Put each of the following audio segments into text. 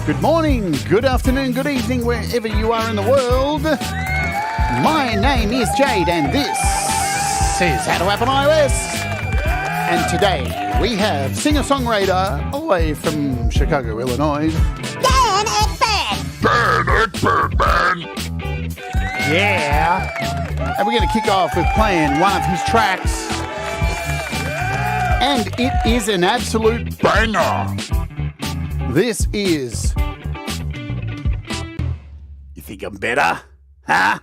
Good morning, good afternoon, good evening, wherever you are in the world. My name is Jade, and this is How to App on iOS. And today we have singer-songwriter all the way from Chicago, Illinois, Dan Eckberg. Dan Eckberg, man. Yeah. And we're going to kick off with playing one of his tracks. And it is an absolute banger. This is... You think I'm better? Huh?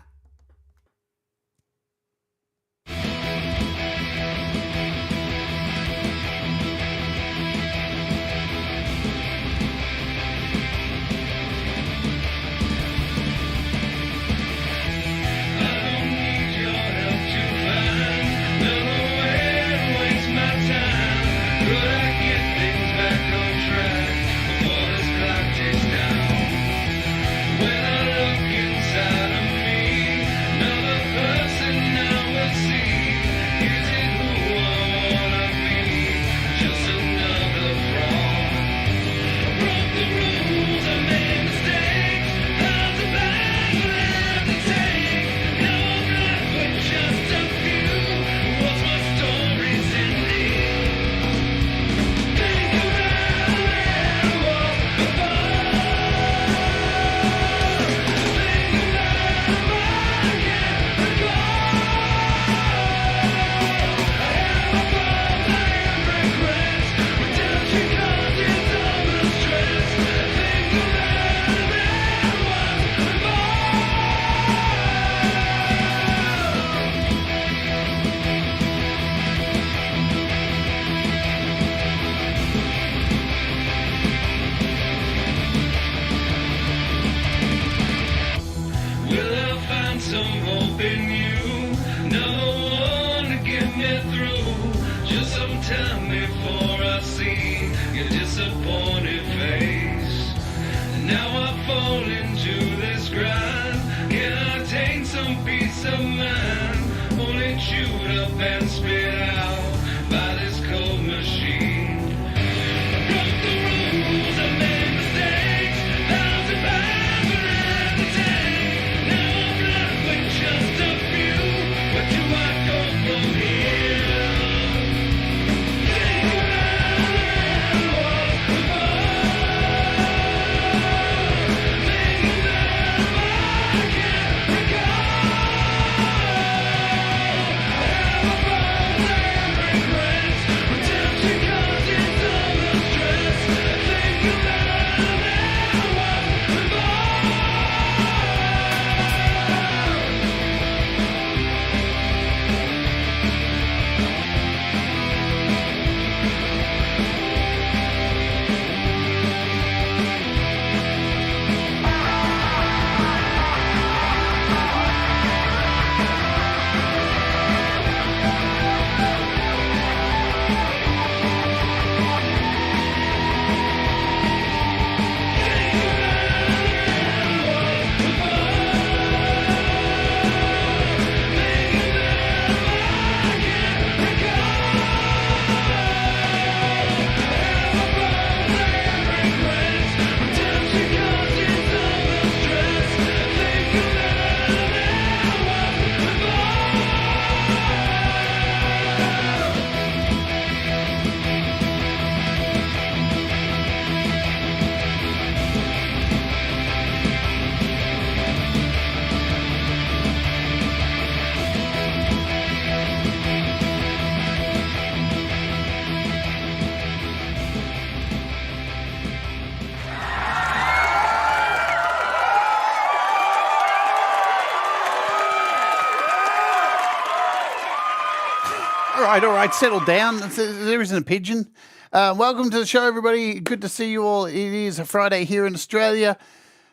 All right, settle down. There isn't a pigeon. Welcome to the show, everybody. Good to see you all. It is a Friday here in Australia.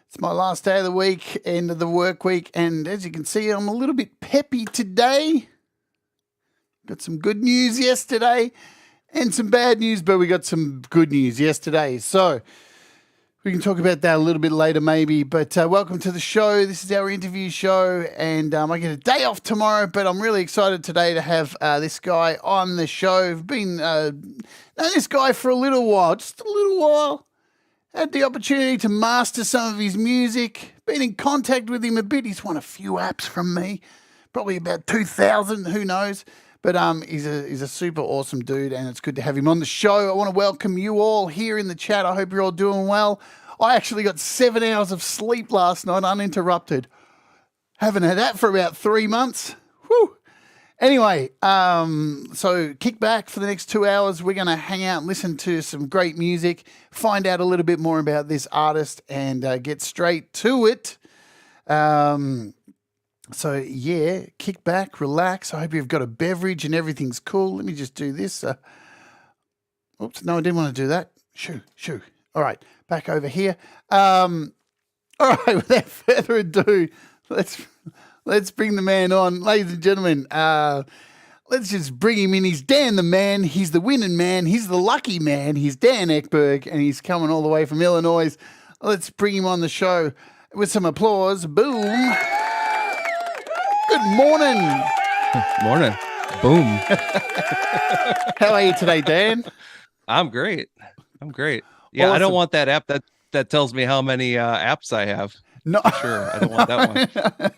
It's my last day of the week, end of the work week, and as you can see, I'm a little bit peppy today. Got some good news yesterday and some bad news, but we got some good news yesterday. So We can talk about that a little bit later, maybe. But welcome to the show. This is our interview show, and I get a day off tomorrow. But I'm really excited today to have this guy on the show. I've been known this guy for a little while, just a little while. Had the opportunity to master some of his music. Been in contact with him a bit. He's won a few apps from me, probably about 2,000. Who knows? But he's a super awesome dude, and it's good to have him on the show. I want to welcome you all here in the chat. I hope you're all doing well. I actually got 7 hours of sleep last night, uninterrupted. Haven't had that for about 3 months. Whew. Anyway, so kick back for the next 2 hours. We're going to hang out and listen to some great music, find out a little bit more about this artist, and get straight to it. So, yeah, kick back, relax. I hope you've got a beverage and everything's cool. Let me just do this. Oops, no, I didn't want to do that. Shoo. All right, back over here. All right, without further ado, let's bring the man on. Ladies and gentlemen, let's just bring him in. He's Dan the man. He's the winning man. He's the lucky man. He's Dan Eckberg, and he's coming all the way from Illinois. Let's bring him on the show with some applause. Boom. Good morning. Morning. Boom. How are you today, Dan? I'm great. Yeah, Awesome. I don't want that app that tells me how many apps I have. No, Sure, I don't want that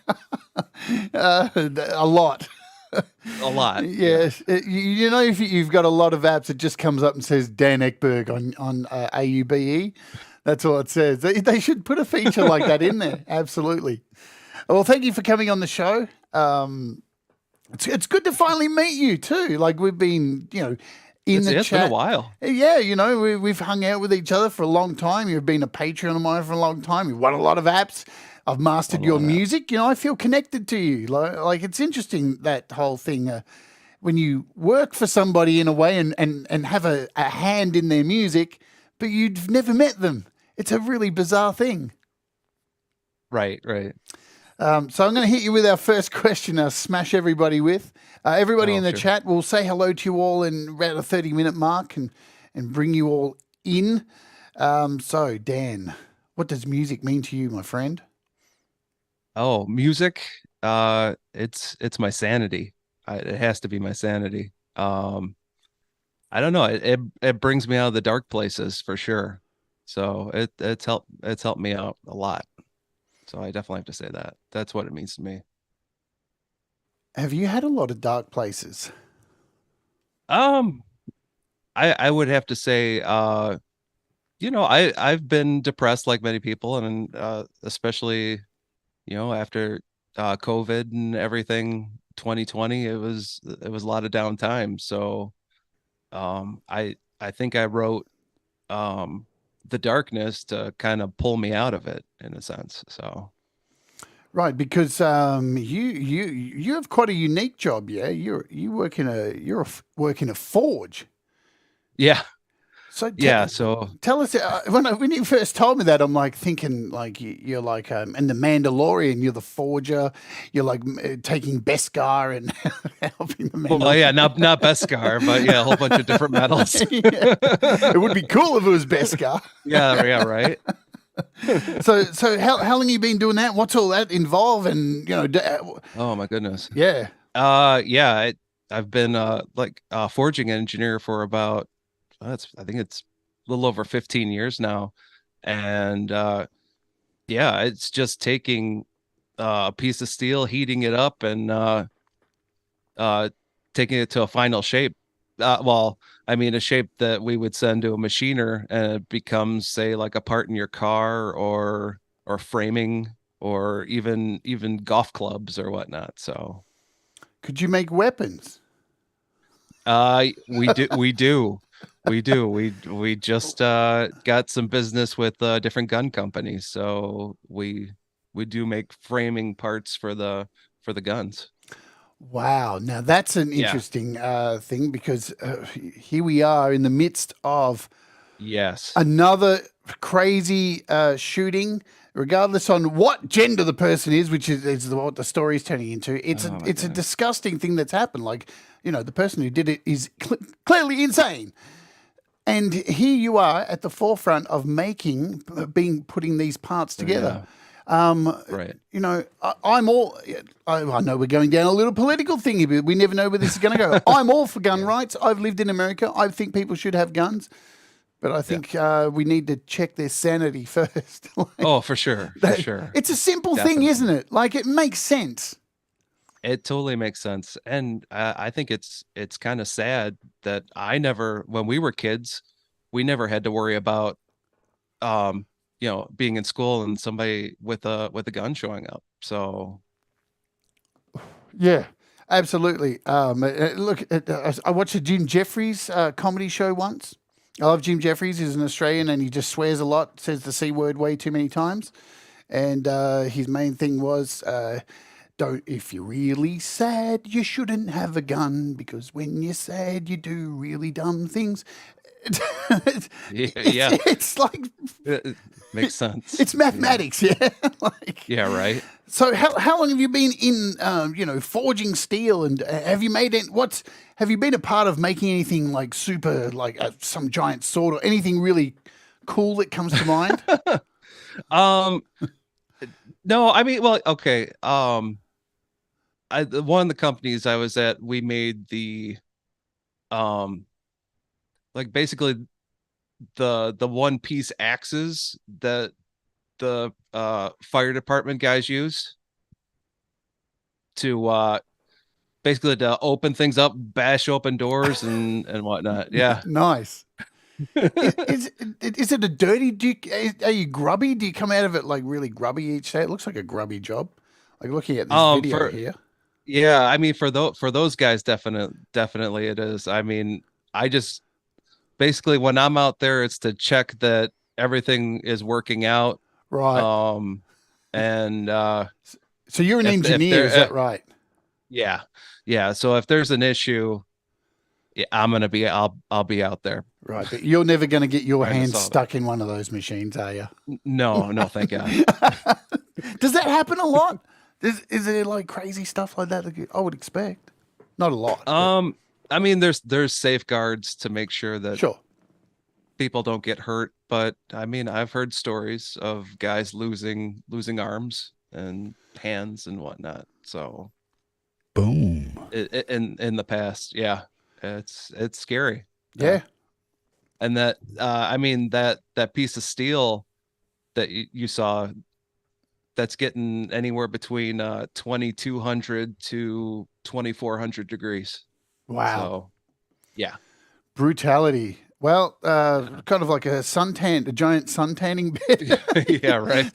one. A lot. A lot. Yes. You know, if you've got a lot of apps, it just comes up and says Dan Eckberg on AUBE. That's all it says. They should put a feature like that in there. Absolutely. Well, thank you for coming on the show. It's good to finally meet you too. Like we've been, in the It's chat. been a while. Yeah, we've hung out with each other for a long time. You've been a Patreon of mine for a long time. You've won a lot of apps. I've mastered your music. I feel connected to you. Like it's interesting, that whole thing. When you work for somebody in a way and have a hand in their music, but you've never met them. It's a really bizarre thing. Right. So I'm going to hit you with our first question. I'll smash everybody with. Everybody in the sure. chat will say hello to you all in about a 30-minute mark and bring you all in. So, Dan, what does music mean to you, my friend? Oh, music. It's my sanity. It has to be my sanity. I don't know. It brings me out of the dark places for sure. So it's helped me out a lot. So I definitely have to say that. That's what it means to me. Have you had a lot of dark places? I would have to say, I've been depressed like many people, and especially, after COVID and everything, 2020, it was a lot of downtime. So, I think I wrote The Darkness to kind of pull me out of it in a sense. So. Right, because you have quite a unique job, yeah. You work in a forge. Yeah. So tell us when you first told me that, I'm like thinking like you're like in the Mandalorian, you're the forger. You're like taking Beskar and helping the Mandalorian. Well, yeah, not Beskar, but yeah, a whole bunch of different metals. Yeah. It would be cool if it was Beskar. Yeah, right. So how long have you been doing that? What's all that involve? And Oh my goodness. yeah. I've been a forging engineer for about I think it's a little over 15 years now, and it's just taking a piece of steel, heating it up, and taking it to a final shape. A shape that we would send to a machiner, and it becomes, say, like a part in your car or framing, or even golf clubs or whatnot. So, could you make weapons? We do. We just got some business with different gun companies, so we do make framing parts for the guns. Wow. Now that's an interesting thing, because here we are in the midst of another crazy shooting, regardless on what gender the person is, which is what the story is turning into. It's a disgusting thing that's happened. Like, the person who did it is clearly insane. And here you are at the forefront of putting these parts together. Right. You know, I'm all. I know we're going down a little political thingy, but we never know where this is going to go. I'm all for gun rights. I've lived in America. I think people should have guns, but I think we need to check their sanity first. Oh, for sure, for sure. It's a simple thing, isn't it? Like, it makes sense. It totally makes sense, and I think it's kind of sad that when we were kids, we never had to worry about, being in school and somebody with a gun showing up. So, yeah, absolutely. Look, I watched a Jim Jeffries comedy show once. I love Jim Jeffries. He's an Australian, and he just swears a lot, says the C word way too many times, and his main thing was. If you're really sad, you shouldn't have a gun, because when you're sad, you do really dumb things. It's like it makes sense. It's mathematics, yeah. Yeah, right. So how long have you been in forging steel, and have you been a part of making anything like super, like some giant sword or anything really cool that comes to mind? No, I mean, well, okay. One of the companies I was at, we made basically the one piece axes that the fire department guys use to basically to open things up, bash open doors and whatnot. Yeah. Nice. Is it a dirty? Are you grubby? Do you come out of it like really grubby each day? It looks like a grubby job. Like, looking at this video here. Yeah, I mean, for those guys, definitely it is. I mean, I just basically, when I'm out there, it's to check that everything is working out. Right. And so you're an engineer, is that right? Yeah. Yeah. So if there's an issue, yeah, I'll be out there. Right, but you're never going to get your hands stuck in one of those machines, are you? No, thank God. Does that happen a lot? Is there like crazy stuff like that I would expect? Not a lot. I mean, there's safeguards to make sure that people don't get hurt, but I mean, I've heard stories of guys losing arms and hands and whatnot. So, boom. In the past, yeah, it's scary. Yeah. And that I mean, that piece of steel that you saw, that's getting anywhere between 2200 to 2400 degrees. Wow. So, yeah. Brutality. Well, kind of like a giant suntanning bed. Yeah, right.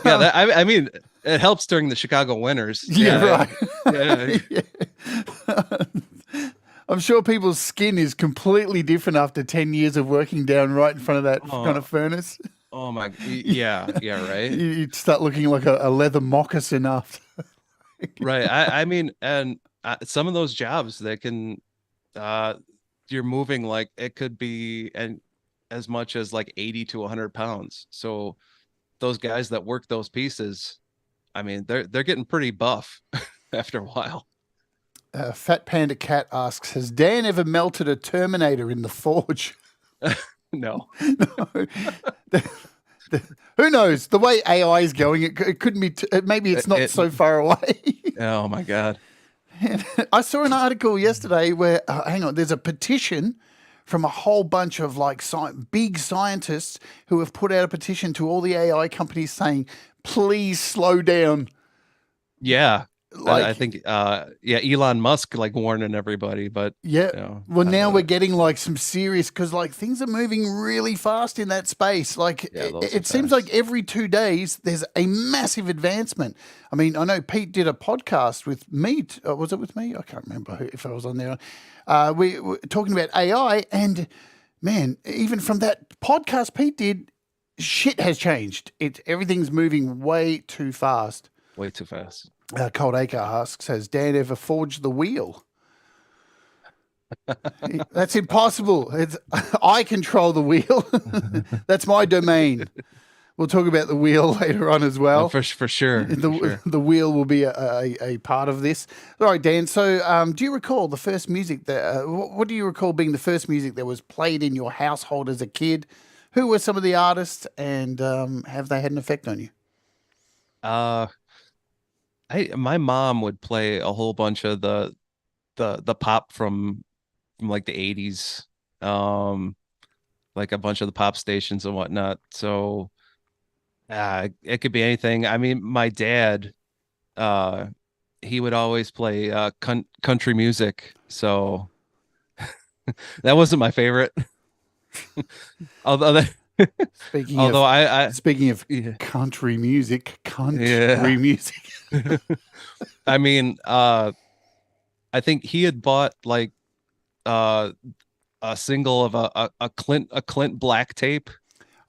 Yeah, I mean, it helps during the Chicago winters. Yeah, right. Yeah. I'm sure people's skin is completely different after 10 years of working down right in front of that kind of furnace. Oh my, yeah, right. You'd start looking like a leather moccasin after. Right. I mean, and some of those jobs, they can, you're moving, like, it could be as much as like 80 to 100 pounds. So those guys that work those pieces, I mean, they're getting pretty buff after a while. Fat Panda Cat asks, has Dan ever melted a Terminator in the forge? No. Who knows? The way AI is going, it couldn't be. Maybe it's not so far away. Oh my God! I saw an article yesterday where, hang on, there's a petition from a whole bunch of like big scientists who have put out a petition to all the AI companies saying, "Please slow down." Yeah. Like, I think, Elon Musk like warning everybody, but yeah. Well, now we're getting like some serious, because like things are moving really fast in that space. Like it seems like every 2 days there's a massive advancement. I mean, I know Pete did a podcast with me. Was it with me? I can't remember if I was on there. We were talking about AI, and man, even from that podcast Pete did, shit has changed. Everything's moving way too fast. Way too fast. Cold Acre asks, has Dan ever forged the wheel? That's impossible. I control the wheel. That's my domain. We'll talk about the wheel later on as well. For sure. The wheel will be a part of this. All right, Dan. So, do you recall the first music that? What do you recall being the first music that was played in your household as a kid? Who were some of the artists, and have they had an effect on you? Uh, my mom would play a whole bunch of the pop from like the 80s, like a bunch of the pop stations and whatnot. So it could be anything. I mean, my dad, uh, he would always play country music. So that wasn't my favorite. Although that, Speaking although of I speaking of yeah, country music, yeah. music. I mean, I think he had bought like uh a single of a Clint Black tape,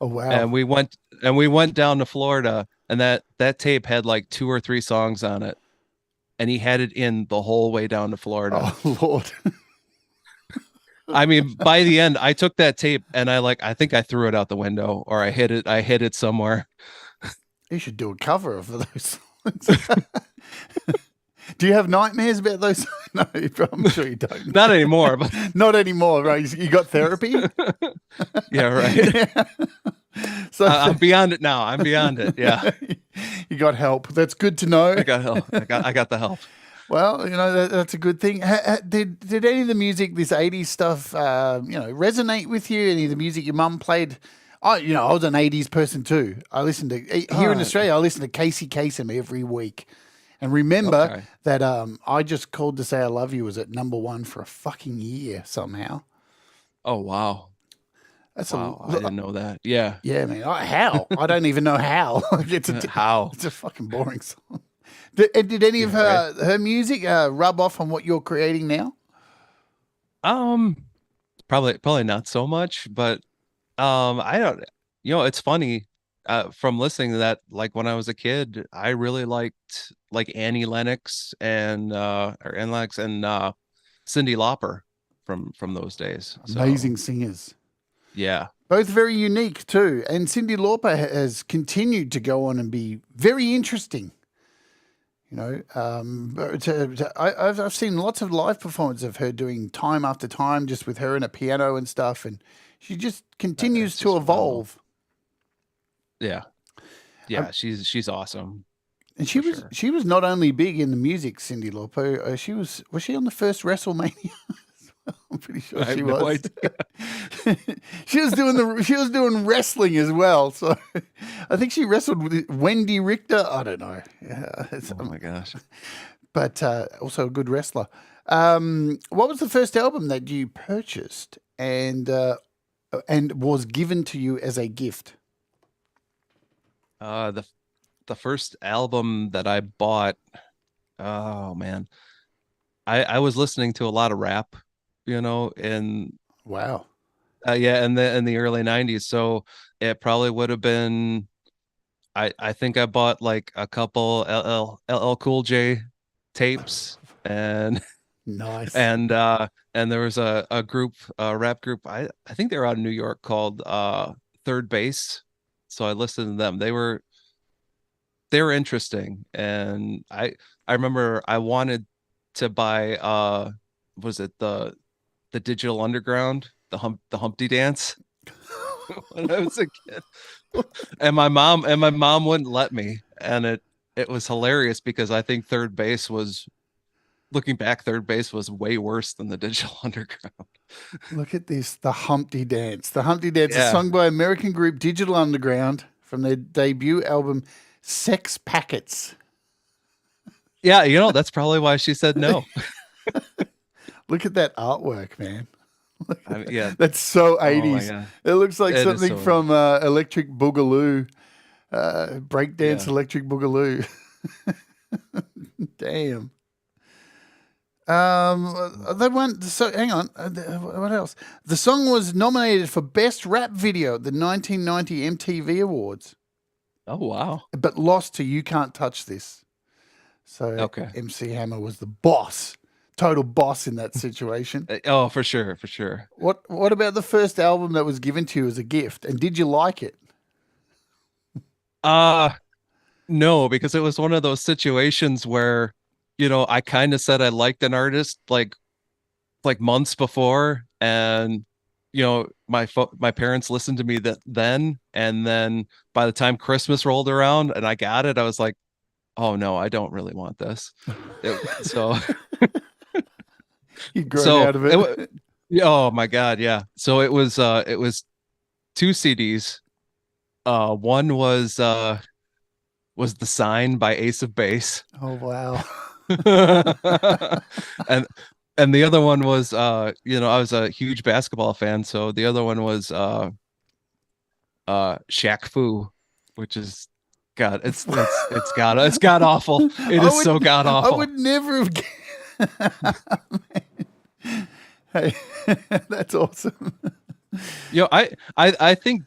Oh wow! and we went down to Florida, and that tape had like two or three songs on it, and he had it in the whole way down to Florida. Oh Lord! I mean, by the end, I took that tape and I think I threw it out the window, or I hid it somewhere. You should do a cover of those songs. Do you have nightmares about those? No, I'm sure you don't. Not anymore, but Not anymore, right? You got therapy? yeah, right. Yeah. So I'm beyond it now. I'm beyond it. Yeah, you got help. That's good to know. I got help. I got the help. Well, that's a good thing. Did any of the music, this '80s stuff, resonate with you? Any of the music your mum played? I was an '80s person too. I listened to here in Australia. I listened to Casey Kasem every week, and remember that I Just Called to Say I Love You was at #1 for a fucking year somehow. Oh wow. That's Wow, I didn't know that. Yeah. Yeah, man. How? I don't even know how. How? It's a fucking boring song. Did any of her music rub off on what you're creating now? Um, probably not so much, but I don't. It's funny. From listening to that, like when I was a kid, I really liked like Annie Lennox and Cyndi Lauper from those days. So, Amazing singers. yeah. Both very unique too. And Cyndi Lauper has continued to go on and be very interesting. I've seen lots of live performances of her doing time after time, just with her and a piano and stuff, and she just continues It's to just evolve. Yeah. Yeah, she's awesome. And she was not only big in the music, Cyndi Lauper. Was she on the first WrestleMania? I'm pretty sure she was. No idea. She was doing wrestling as well. So I think she wrestled with Wendy Richter. I don't know. Yeah, Oh my gosh. but also a good wrestler. What was the first album that you purchased and was given to you as a gift? The first album that I bought, oh man. I was listening to a lot of rap, and Wow. yeah, in the early 90s. So it probably would have been I think I bought like a couple LL Cool J tapes, and Nice. and there was a group, a rap group, I think they were out of New York, called Third Base. So I listened to them. They were interesting, and I remember I wanted to buy was it the Digital Underground, the Humpty Dance, when I was a kid. And my mom wouldn't let me, and it was hilarious because I think looking back, Third Base was way worse than the Digital Underground. Look at this, the Humpty Dance. The Humpty Dance is Yeah. sung by American group Digital Underground from their debut album Sex Packets. Yeah, that's probably why she said no. Look at that artwork, man. Yeah. That's so Oh my 80s. God. It looks like It is something so from Electric Boogaloo, Breakdance Yeah. Electric Boogaloo. Damn. They went. So hang on. What else? The song was nominated for Best Rap Video at the 1990 MTV Awards, Oh wow. but lost to "You Can't Touch This." So Okay. MC Hammer was the boss, total boss in that situation. Oh, for sure, for sure. What about the first album that was given to you as a gift, and did you like it? Uh no, because it was one of those situations where, I kind of said I liked an artist like months before, and my parents listened to me then, and then by the time Christmas rolled around and I got it, I was like, oh no, I don't really want this. So You'd grown so out of it, it. yeah, oh my God, yeah. So it was two CDs. One was The Sign by Ace of Base. Oh wow. and and the other one was I was a huge basketball fan, so the other one was Shaq Fu, which is God, it's god awful. It I is so would god I awful. would never have Hey, that's awesome. I think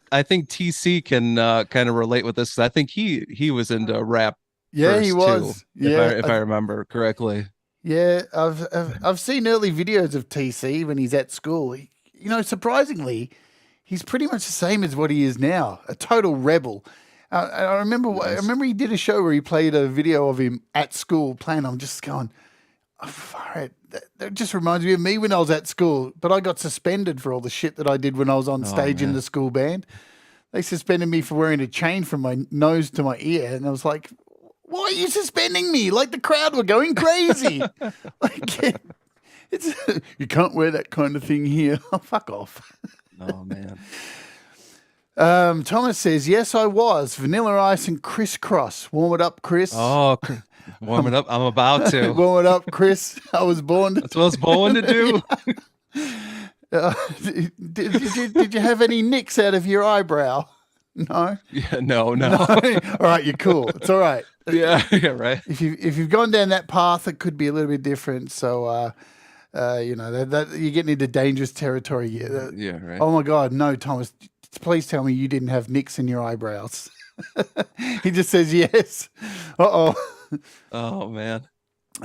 TC can kind of relate with this. I think he was into rap Yeah, he first too, was. if I Yeah, if I remember correctly. yeah. I've seen early videos of TC when he's at school. Surprisingly, he's pretty much the same as what he is now. A total rebel. I remember. I Nice. remember he did a show where he played a video of him at school playing. I'm just going, oh, far out. That just reminds me of me when I was at school. But I got suspended for all the shit that I did when I was on Oh stage in man. the school band. They suspended me for wearing a chain from my nose to my ear, and I was like, "Why are you suspending me?" Like the crowd were going crazy. Like it's you can't wear that kind of thing here. Oh, fuck off. Oh man. Thomas says, "Yes, I was Vanilla Ice and crisscross. Warm it up, Chris. Oh, warm it up. I'm about to. Warm it up, Chris. I was born. That's what I was born to do. Did you have any nicks out of your eyebrow? No. Yeah, no, no. No. All right, you're cool. It's all right. Yeah, yeah, right. If you've gone down that path, it could be a little bit different. So, that you're getting into dangerous territory here. Yeah, right. Oh my God, no, Thomas! Please tell me you didn't have nicks in your eyebrows. He just says yes. Uh oh. Oh man.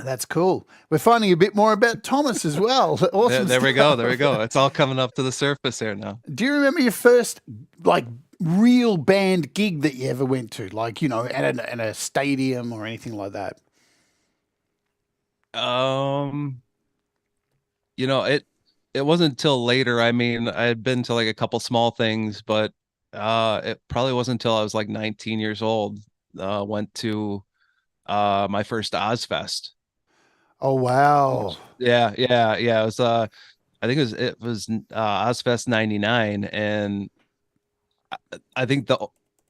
That's cool. We're finding a bit more about Thomas as well. Awesome. There we go. stuff. There we go. It's all coming up to the surface here now. Do you remember your first real band gig that you ever went to? At a stadium or anything like that? Um, it wasn't until later. I mean, I had been to like a couple small things, but it probably wasn't until I was like 19 years old. Went to my first Ozfest. Oh wow. Yeah, yeah, yeah. It was I think it was Ozfest 99, and I think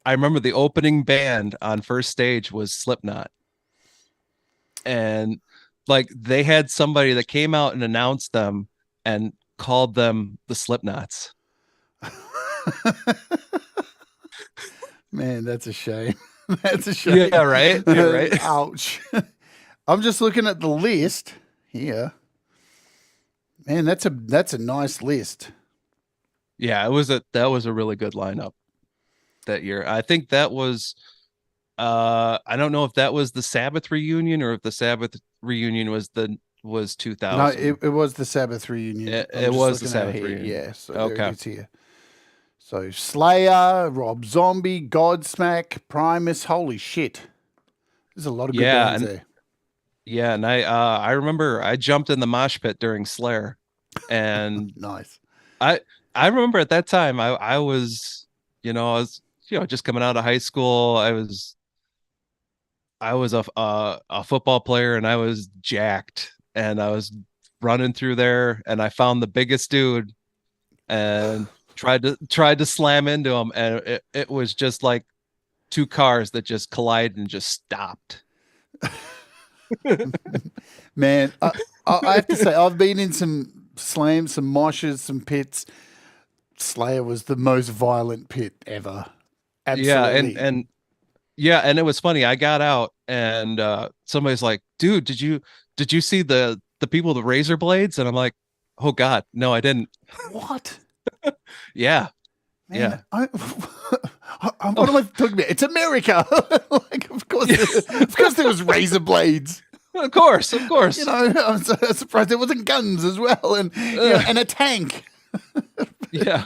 I remember the opening band on first stage was Slipknot. And like they had somebody that came out and announced them and called them the Slipknots. Man, that's a shame. That's a shame. Yeah, right. Yeah, right. Ouch. I'm just looking at the list here. Man, that's a nice list. Yeah, that was a really good lineup that year. I think that was I don't know if that was the Sabbath reunion or if the Sabbath reunion was No, 2000. it was the Sabbath reunion. I'm It just was the looking at Sabbath it here. reunion. Yeah, so there Okay. it is here. So Slayer, Rob Zombie, Godsmack, Primus. Holy shit! There's a lot of good Yeah, bands and there. yeah, and I remember I jumped in the mosh pit during Slayer, and Nice. I I remember at that time I was just coming out of high school. I was a football player, and I was jacked, and I was running through there, and I found the biggest dude and tried to slam into him, and it was just like two cars that just collided and just stopped. Man, I have to say, I've been in some slams, some moshes, some pits. Slayer was the most violent pit ever. Yeah, Absolutely. and yeah, and it was funny. I got out, and somebody's like, "Dude, did you see the people with the razor blades?" And I'm like, "Oh God, no, I didn't." What? Yeah, yeah. Man, what am I talking about? It's America. Of course there was razor blades. Of course, of course. I'm so surprised there wasn't guns as well, and a tank. Yeah.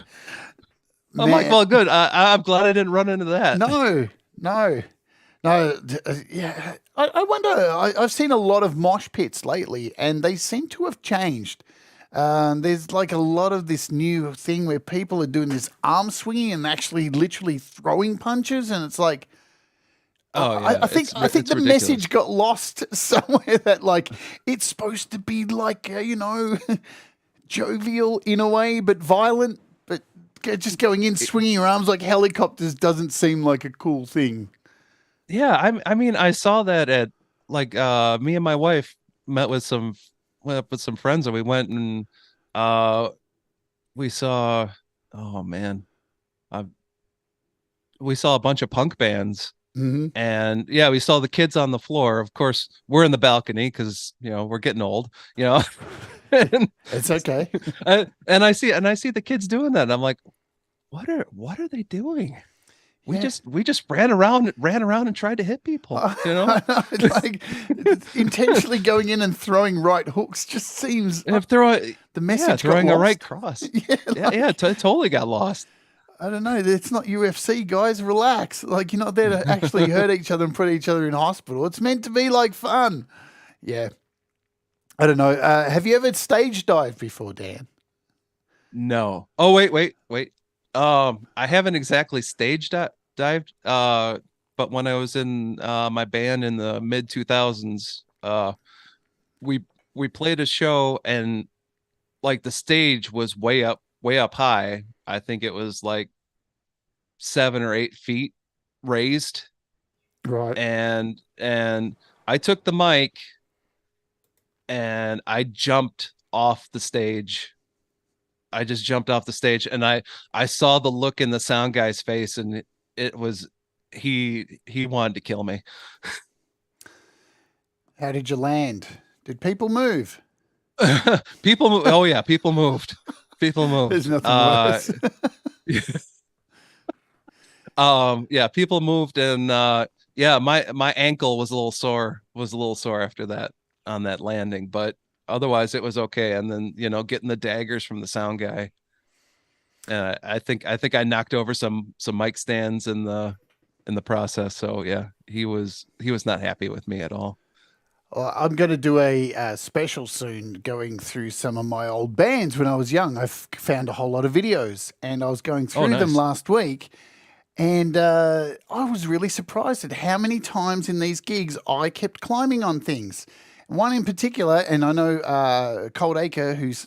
I'm like, Man. well, good. I'm glad I didn't run into that. No, No. No, yeah. I wonder. I've seen a lot of mosh pits lately, and they seem to have changed. There's like a lot of this new thing where people are doing this arm swinging and actually literally throwing punches, and it's like, Oh yeah, I think it's the ridiculous. message got lost somewhere that like it's supposed to be like jovial in a way, but violent. But just going in swinging your arms like helicopters doesn't seem like a cool thing. Yeah, I mean, I saw that at like me and my wife met with went up with some friends and we went and uh we saw oh man, uh, we saw a bunch of punk bands Hmm. and yeah, we saw the kids on the floor. Of course, we're in the balcony because we're getting old, you know. and, It's okay. and I see the kids doing that. And I'm like, what are they doing? Yeah. We just ran around and tried to hit people, you know? I know, like intentionally going in and throwing right hooks just seems And if they're the message got throwing a right lost. cross. Yeah, Yeah, totally got lost. I don't know. It's not UFC, guys. Relax. Like, you're not there to actually hurt each other and put each other in hospital. It's meant to be like fun. Yeah. I don't know. Have you ever stage dived before, Dan? No. Oh, wait. I haven't exactly dived. But when I was in my band in the mid 2000s, we we played a show and like the stage was way up high. I think it was like 7 or 8 feet raised, Right. and I took the mic and I jumped off the stage. I just jumped off the stage and I saw the look in the sound guy's face and it was he wanted to kill me. How did you land? Did people move? Oh yeah, people moved. People moved. There's nothing worse. Yeah, people moved and yeah, my ankle was a little sore after that on that landing, but otherwise it was okay. And then getting the daggers from the sound guy, and I think I knocked over some mic stands in the process. So yeah, he was not happy with me at all. Well, I'm going to do a special soon going through some of my old bands when I was young. I've found a whole lot of videos and I was going through them Nice. last week. And I was really surprised at how many times in these gigs I kept climbing on things. One in particular, and I know Cold Acre, who's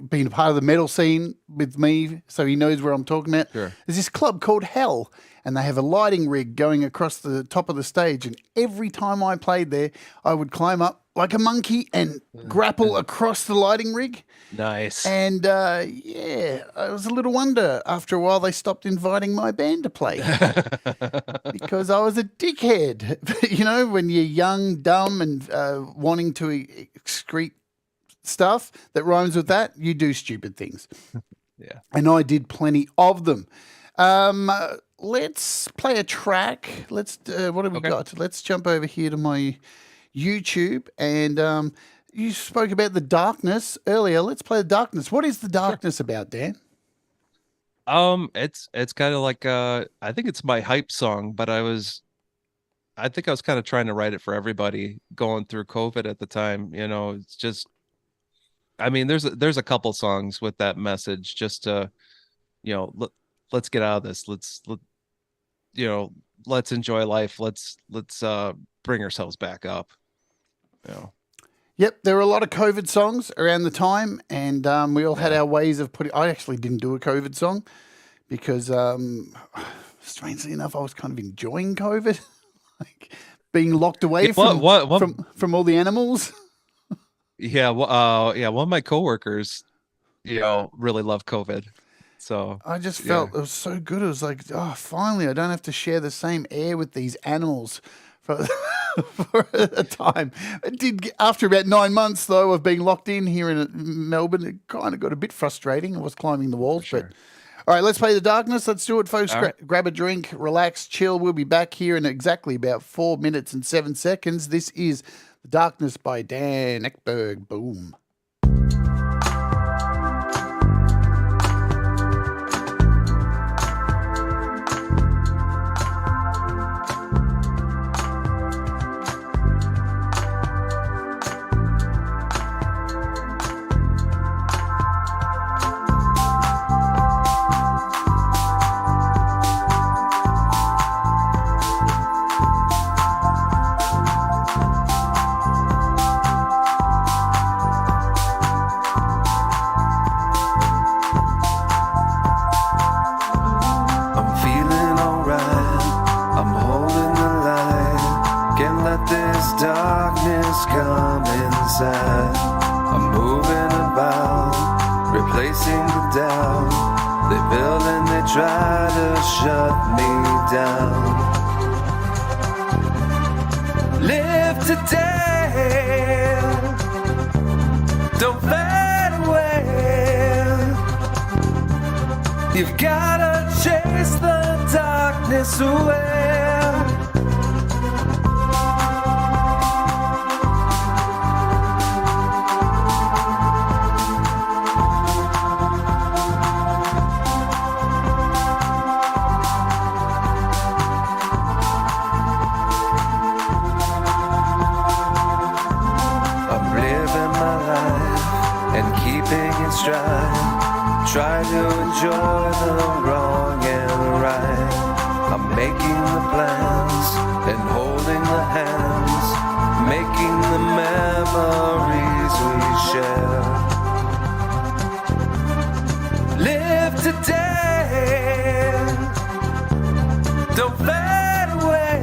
been a part of the metal scene with me, so he knows where I'm talking about. Sure. There's this club called Hell, and they have a lighting rig going across the top of the stage. And every time I played there, I would climb up like a monkey and grapple across the lighting rig. Nice. And yeah, it was a little wonder after a while they stopped inviting my band to play because I was a dickhead. When you're young, dumb, and wanting to excrete stuff that rhymes with that, you do stupid things. Yeah. And I did plenty of them. Let's play a track. What have we Okay. got? Let's jump over here to my YouTube and you spoke about the darkness earlier. Let's play the darkness. What is the darkness about, Dan? It's kind of like I think it's my hype song, but I think I was kind of trying to write it for everybody going through COVID at the time. It's just, I mean, there's a couple songs with that message just to, let's get out of this. Let's enjoy life. Let's bring ourselves back up. Yep, there were a lot of COVID songs around the time, and we all had our ways of putting. I actually didn't do a COVID song because, strangely enough, I was kind of enjoying COVID, like being locked away from all the animals. Yeah, yeah, one of my coworkers, really loved COVID. So I just felt it was so good. It was like, oh, finally, I don't have to share the same air with these animals for, for a time. It did after about 9 months though of being locked in here in Melbourne. It kind of got a bit frustrating. I was climbing the walls, sure. but all right, let's play the darkness. Let's do it, folks. All right. Grab a drink, relax, chill. We'll be back here in exactly about 4 minutes and 7 seconds. This is The Darkness by Dan Eckberg. Boom. just come inside. I'm moving about, replacing the doubt. They build and they try to shut me down. Live today, don't fade away. You've gotta chase the darkness away. Try to enjoy the wrong and right. I'm making the plans and holding the hands, making the memories we share. Live today, don't fade away.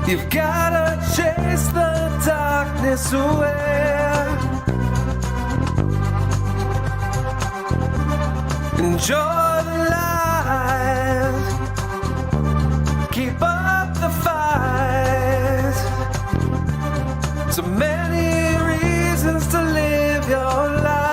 You've gotta chase the darkness away. Enjoy the light, keep up the fight. So many reasons to live your life.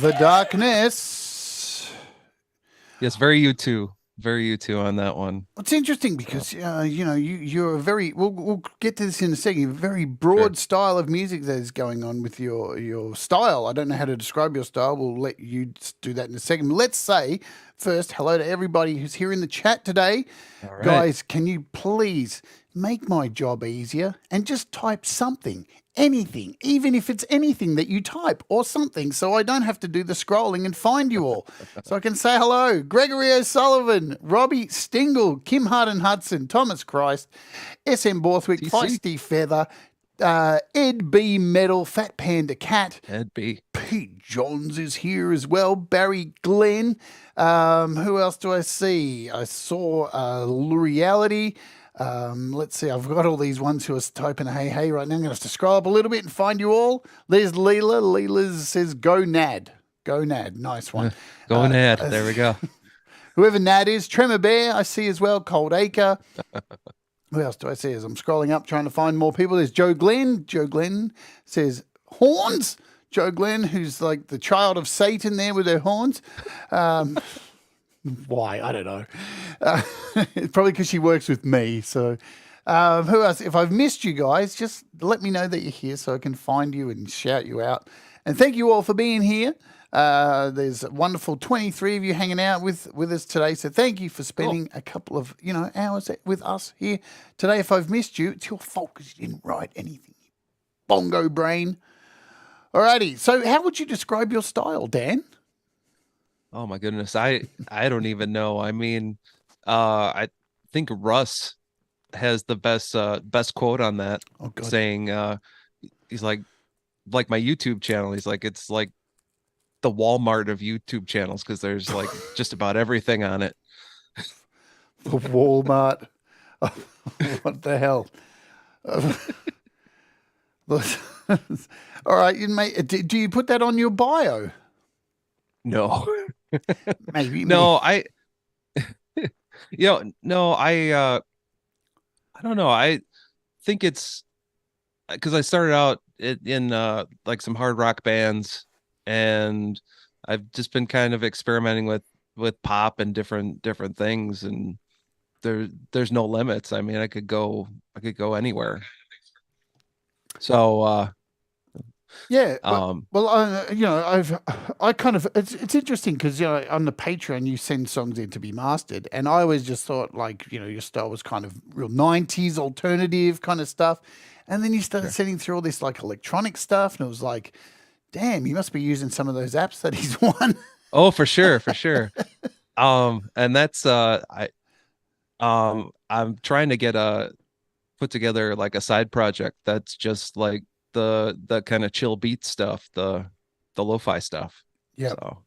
The Darkness. Yes, very U2. Very U2 on that one. It's interesting because you're a very. We'll get to this in a second. A very broad style of music that is going on with your style. I don't know how to describe your style. We'll let you do that in a second. Let's say first hello to everybody who's here in the chat today. All right. Guys, can you please make my job easier and just type something, anything, even if it's anything that you type or something, so I don't have to do the scrolling and find you all. So I can say hello. Gregory O'Sullivan, Robbie Stingle, Kim Harden Hudson, Thomas Christ, SM Borthwick, Feisty Feather, Ed B Metal, Fat Panda Cat. Ed B. Pete Johns is here as well. Barry Glenn. Who else do I see? I saw Reality. Let's see. I've got all these ones who are typing hey right now. I'm going to have to scroll up a little bit and find you all. There's Leela. Leela says go Nad. Go Nad. Nice one. Go Nad. There we go. Whoever Nad is. Tremor Bear I see as well. Cold Acre. Who else do I see as I'm scrolling up trying to find more people? There's Joe Glenn. Joe Glenn says horns. Joe Glenn, who's like the child of Satan there with her horns. Why? I don't know. It's probably because she works with me. So who else? If I've missed you guys, just let me know that you're here so I can find you and shout you out. And thank you all for being here. There's a wonderful 23 of you hanging out with us today. So thank you for spending a couple of hours with us here today. If I've missed you, it's your fault because you didn't write anything. Bongo brain. Alrighty. So how would you describe your style, Dan? Oh my goodness. I don't even know. I mean, I think Russ has the best quote on that, Oh God. saying he's like my YouTube channel. He's like, it's like the Walmart of YouTube channels because there's like just about everything on it. The Walmart. What the hell? All right, do you put that on your bio? No. Maybe. No, I no, I don't know. I think it's because I started out in like some hard rock bands, and I've just been kind of experimenting with pop and different things, and there's no limits. I mean, I could go anywhere. So yeah, well, I kind of it's interesting because on the Patreon you send songs in to be mastered, and I always just thought like your style was kind of real '90s alternative kind of stuff, and then you started sending through all this like electronic stuff, and it was like, damn, you must be using some of those apps that he's won. oh, for sure, for sure. And that's I'm trying to put together like a side project that's just like the kind of chill beat stuff, the lo-fi stuff. Yeah. So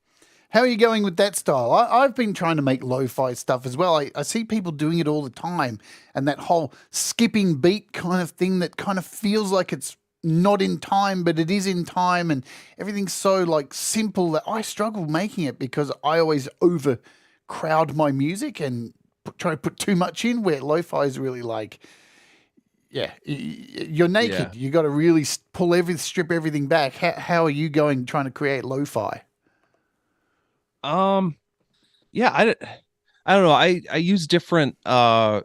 How are you going with that style? I've been trying to make lo-fi stuff as well. I see people doing it all the time, and that whole skipping beat kind of thing that kind of feels like it's not in time, but it is in time, and everything's so like simple that I struggle making it because I always overcrowd my music and try to put too much in, where lo-fi is really like, you're naked. You got to really strip everything back. How are you going trying to create lo-fi? yeah, I don't know. I use different like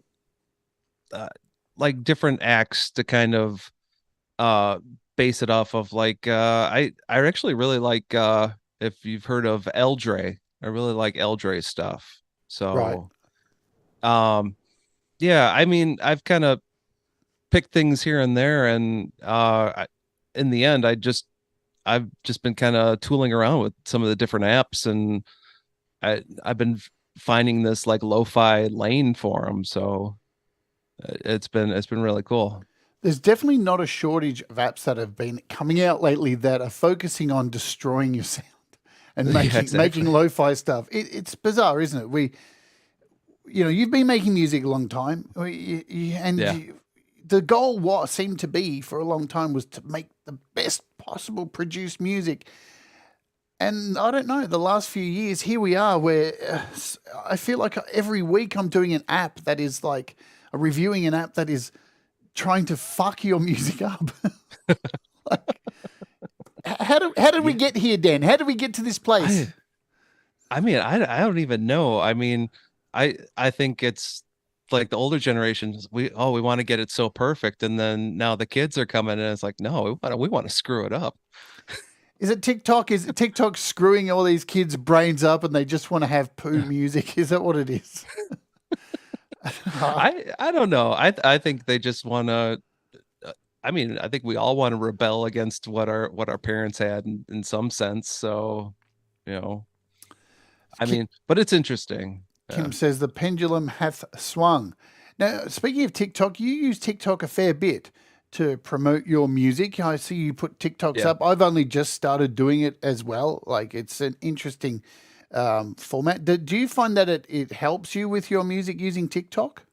different acts to kind of base it off of. Like I actually really like if you've heard of Eldre. I really like Eldre's stuff. Right. So yeah, I mean, I've kind of picked things here and there, and in the end I've just been kind of tooling around with some of the different apps, and I've been finding this like lo-fi lane for them. So it's been really cool. There's definitely not a shortage of apps that have been coming out lately that are focusing on destroying your sound and making lo-fi stuff. It's bizarre, isn't it? You've been making music a long time, the goal seemed to be for a long time was to make the best possible produced music. And I don't know, the last few years, here we are where I feel like every week I'm doing an app that is like reviewing an app that is trying to fuck your music up. Like, how did we get here, Dan? How did we get to this place? I mean, I don't even know. I mean, I think it's like the older generations, we want to get it so perfect, and then now the kids are coming and it's like, no, we want to screw it up. Is it TikTok? Is TikTok screwing all these kids' brains up and they just want to have poo music? Is that what it is? I don't know. I think they just want to. I mean, I think we all want to rebel against what our parents had in some sense. So, I mean, but it's interesting. Kim says the pendulum hath swung. Now, speaking of TikTok, you use TikTok a fair bit to promote your music. I see you put TikToks up. I've only just started doing it as well. Like, it's an interesting format. Do you find that it helps you with your music using TikTok?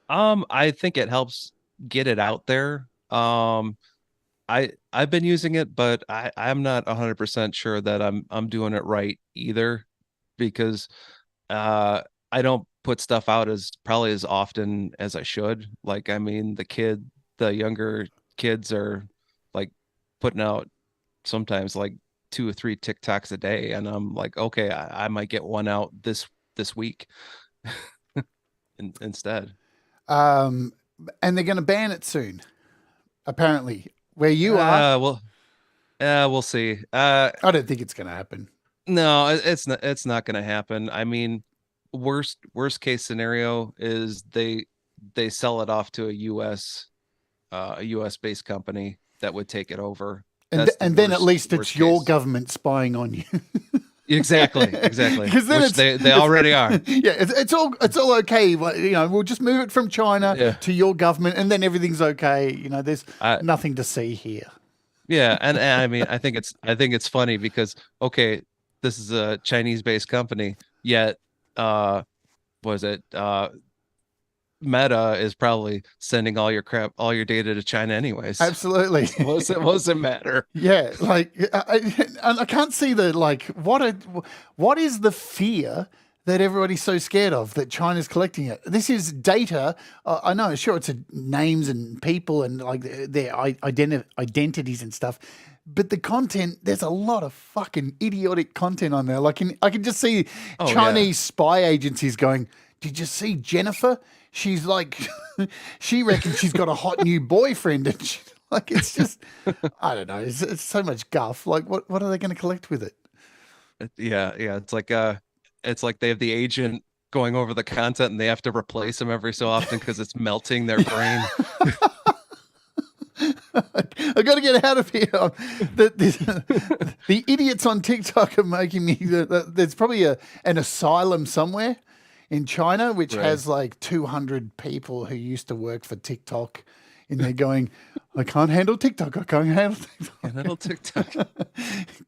I think it helps get it out there. I've been using it, but I'm not 100% sure that I'm doing it right either, because I don't put stuff out probably as often as I should. Like, I mean, the younger kids are like putting out sometimes like 2 or 3 TikToks a day, and I'm like, okay, I might get one out this week instead. And they're going to ban it soon, apparently. Where you are? Well, We'll see. I don't think it's going to happen. No, it's not going to happen. I mean, worst case scenario is they sell it off to a US based company that would take it over. That's the And then at least worst it's your case. government spying on you. Exactly. Because then Which they already are. Yeah, it's all okay. You know, we'll just move it from China Yeah. to your government, and then everything's okay. You know, there's I, nothing to see here. yeah, and I mean, I think it's funny because okay, this is a Chinese based company, yet was it Meta is probably sending all your data to China anyways. Absolutely. So what's it matter? Yeah, like I can't see what is the fear that everybody's so scared of that China's collecting it? This is data. I know, sure, it's names and people and like their identities and stuff, but the content, there's a lot of fucking idiotic content on there. Like I can just see Chinese spy agencies going, "Did you see Jennifer? She's like, she reckons she's got a hot new boyfriend," and like it's just, I don't know. It's so much guff. Like, what are they going to collect with it? Yeah, it's like they have the agent going over the content and they have to replace them every so often because it's melting their brain. I got to get out of here. The idiots on TikTok are making me. There's probably an asylum somewhere in China which has like 200 people who used to work for TikTok, and they're going, "I can't handle TikTok. I can't handle TikTok. Can't handle TikTok.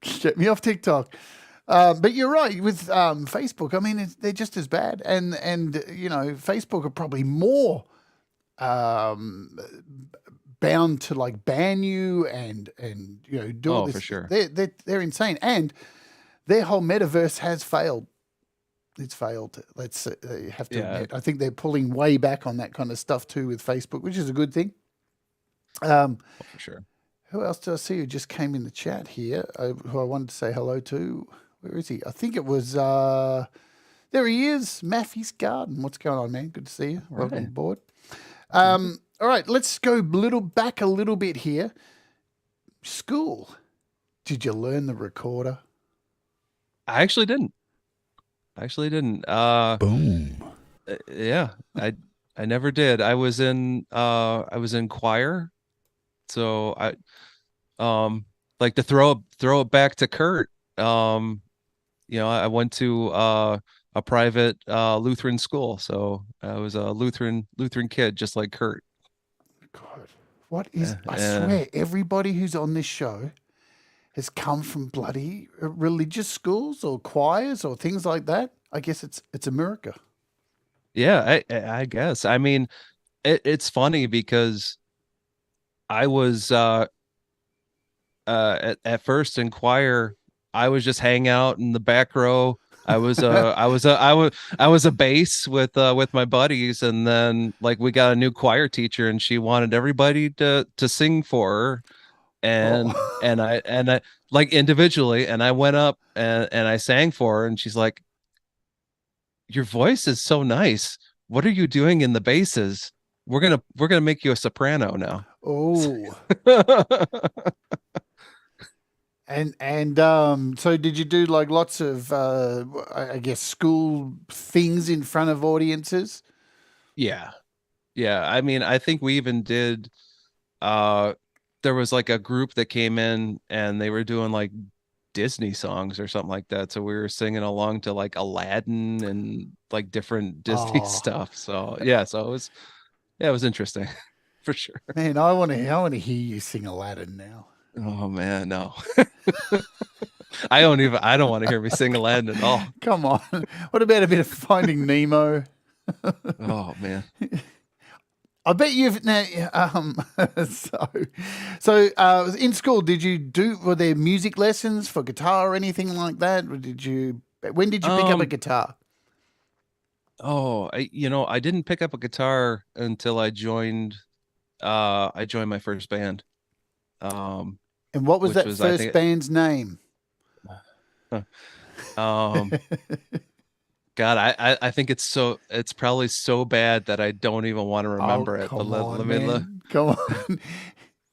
Get me off TikTok." But you're right with Facebook. I mean, they're just as bad, and you know, Facebook are probably more bound to like ban you and you know do all this. For sure. They're insane, and their whole metaverse has failed. It's failed. Let's have to admit. I think they're pulling way back on that kind of stuff too with Facebook, which is a good thing. For sure. Who else did I see who just came in the chat here? Who I wanted to say hello to. Where is he? I think it was. There he is, Maffy's Garden. What's going on, man? Good to see you. Welcome aboard. All right, let's go back a little bit here. School. Did you learn the recorder? I actually didn't. Boom. Yeah, I never did. I was in choir, so I like to throw it back to Kurt. You know, I went to a private Lutheran school, so I was a Lutheran kid, just like Kurt. God, what is? I swear, everybody who's on this show has come from bloody religious schools or choirs or things like that. I guess it's America. Yeah, I guess. I mean, it's funny because I was at first in choir, I was just hang out in the back row. I was a bass with my buddies, and then like we got a new choir teacher and she wanted everybody to sing for her. And I like individually, and I went up and I sang for her, and she's like, "Your voice is so nice. What are you doing in the basses? We're gonna make you a soprano now." Oh. And so did you do like lots of I guess school things in front of audiences? Yeah. I mean, I think we even did there was like a group that came in and they were doing like Disney songs or something like that. So we were singing along to like Aladdin and like different Disney stuff. So it was interesting for sure. Man, I want to hear you sing Aladdin now. Oh man, no. I don't want to hear me sing Aladdin at all. Come on. What about a bit of Finding Nemo? Oh man. I bet you've now. So in school, were there music lessons for guitar or anything like that? Or when did you pick up a guitar? Oh, I didn't pick up a guitar until I joined my first band. And what was that first band's name? God, I think it's probably so bad that I don't even want to remember it. Come on.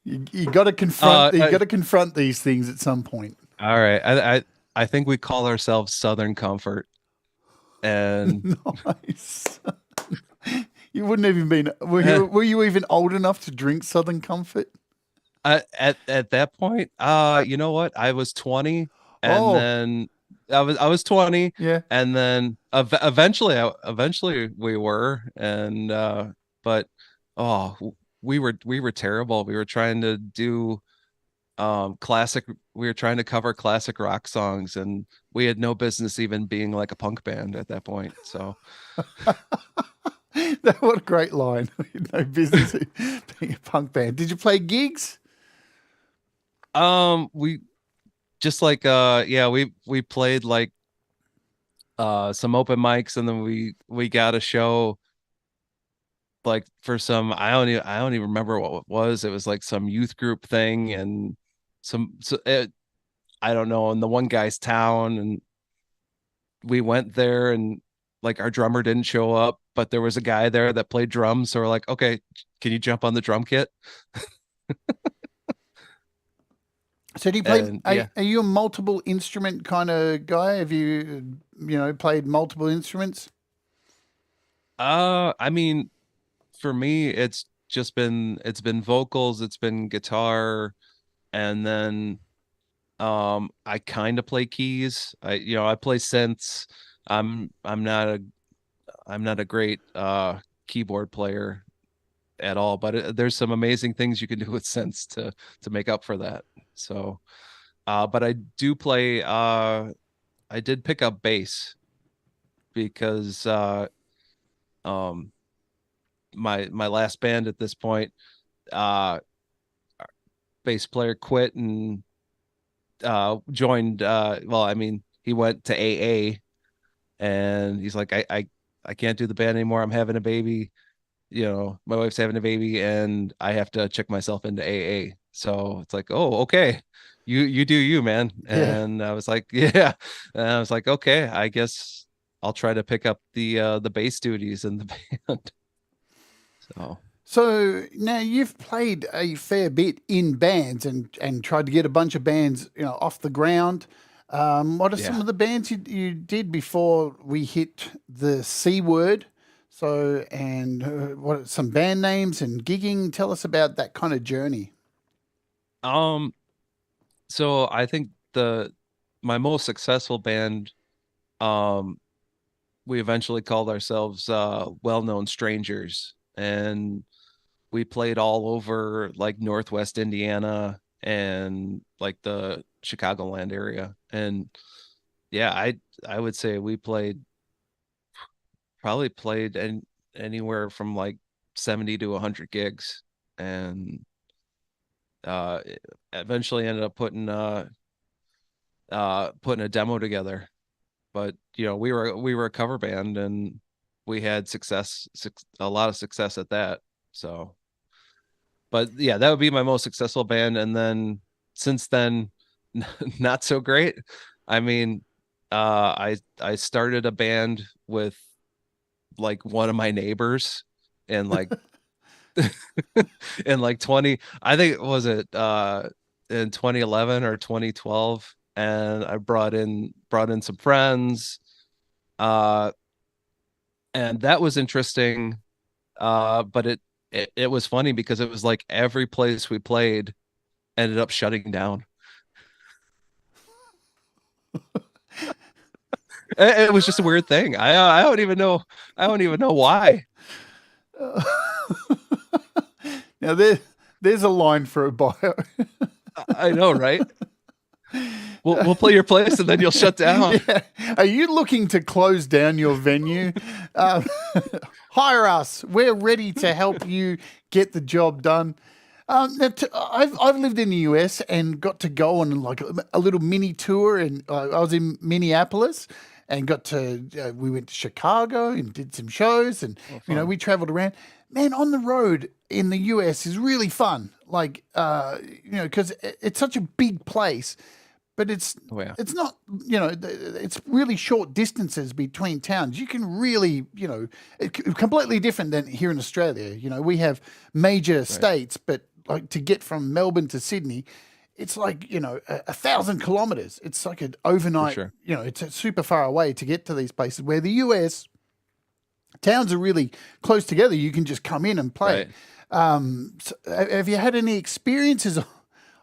You got to confront. You I- got to confront these things at some point. All right. I think we call ourselves Southern Comfort. And Nice. You wouldn't even been. Were you even old enough to drink Southern Comfort? at that point, you know what? I was 20, and Oh. then I was 20, Yeah. and then eventually we were, and but we were terrible. We were trying to do classic. We were trying to cover classic rock songs, and we had no business even being like a punk band at that point. So What a great line. No business being a punk band. Did you play gigs? we just like yeah, we played like some open mics, and then we got a show like for some, I don't even remember what it was. It was like some youth group thing, and I don't know, in the one guy's town, and we went there, and like our drummer didn't show up, but there was a guy there that played drums, so we're like, okay, can you jump on the drum kit? So do you play? And yeah. Are you a multiple instrument kind of guy? Have you played multiple instruments? I mean, for me, it's been vocals, it's been guitar, and then I kind of play keys. I play synths. I'm not a great keyboard player at all, but there's some amazing things you can do with synths to make up for that. So but I do play I did pick up bass because my last band at this point, uh bass player quit and joined well, I mean, he went to AA, and he's like, I can't do the band anymore. I'm having a baby. My wife's having a baby, and I have to check myself into AA. So it's like, oh, okay. You do you, man. Yeah. And I was like, yeah. And I was like, okay, I guess I'll try to pick up the bass duties in the band. So now you've played a fair bit in bands and tried to get a bunch of bands, off the ground. What are some of the bands you did before we hit the C word? So, and what are some band names and gigging? Tell us about that kind of journey. So I think my most successful band, we eventually called ourselves Well-Known Strangers, and we played all over like Northwest Indiana and like the Chicagoland area. And yeah, I would say we probably played anywhere from like 70 to 100 gigs, and eventually ended up putting a demo together. But we were a cover band, and we had a lot of success at that. So but yeah, that would be my most successful band. And then since then, not so great. I mean, I started a band with like one of my neighbors, and like in like 20, I think, was it in 2011 or 2012, and I brought in some friends, and that was interesting. But it was funny because it was like every place we played ended up shutting down. It was just a weird thing. I don't even know. I don't even know why. Now there's a line for a bio. I know, right? We'll play your place, and then you'll shut down. Yeah. Are you looking to close down your venue? Hire us. We're ready to help you get the job done. I've lived in the US and got to go on like a little mini tour, and I was in Minneapolis and we went to Chicago and did some shows, and we traveled around. Man, on the road in the US is really fun. Like because it's such a big place. But it's not, it's really short distances between towns. You can really, completely different than here in Australia. We have major states, but like to get from Melbourne to Sydney, it's like, 1,000 kilometers. It's like an overnight, sure. It's super far away to get to these places, where the US towns are really close together. You can just come in and play. Right. So have you had any experiences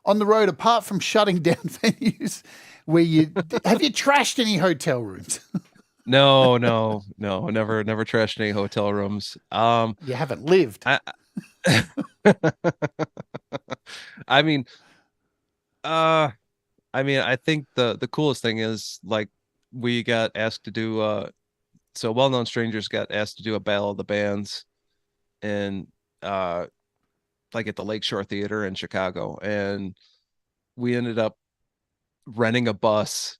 on the road apart from shutting down venues where have you trashed any hotel rooms? No, never trashed any hotel rooms. You haven't lived. I I mean, I think the coolest thing is, like, we got asked to do so Well Known Strangers got asked to do a Battle of the Bands in like at the Lakeshore Theater in Chicago, and we ended up renting a bus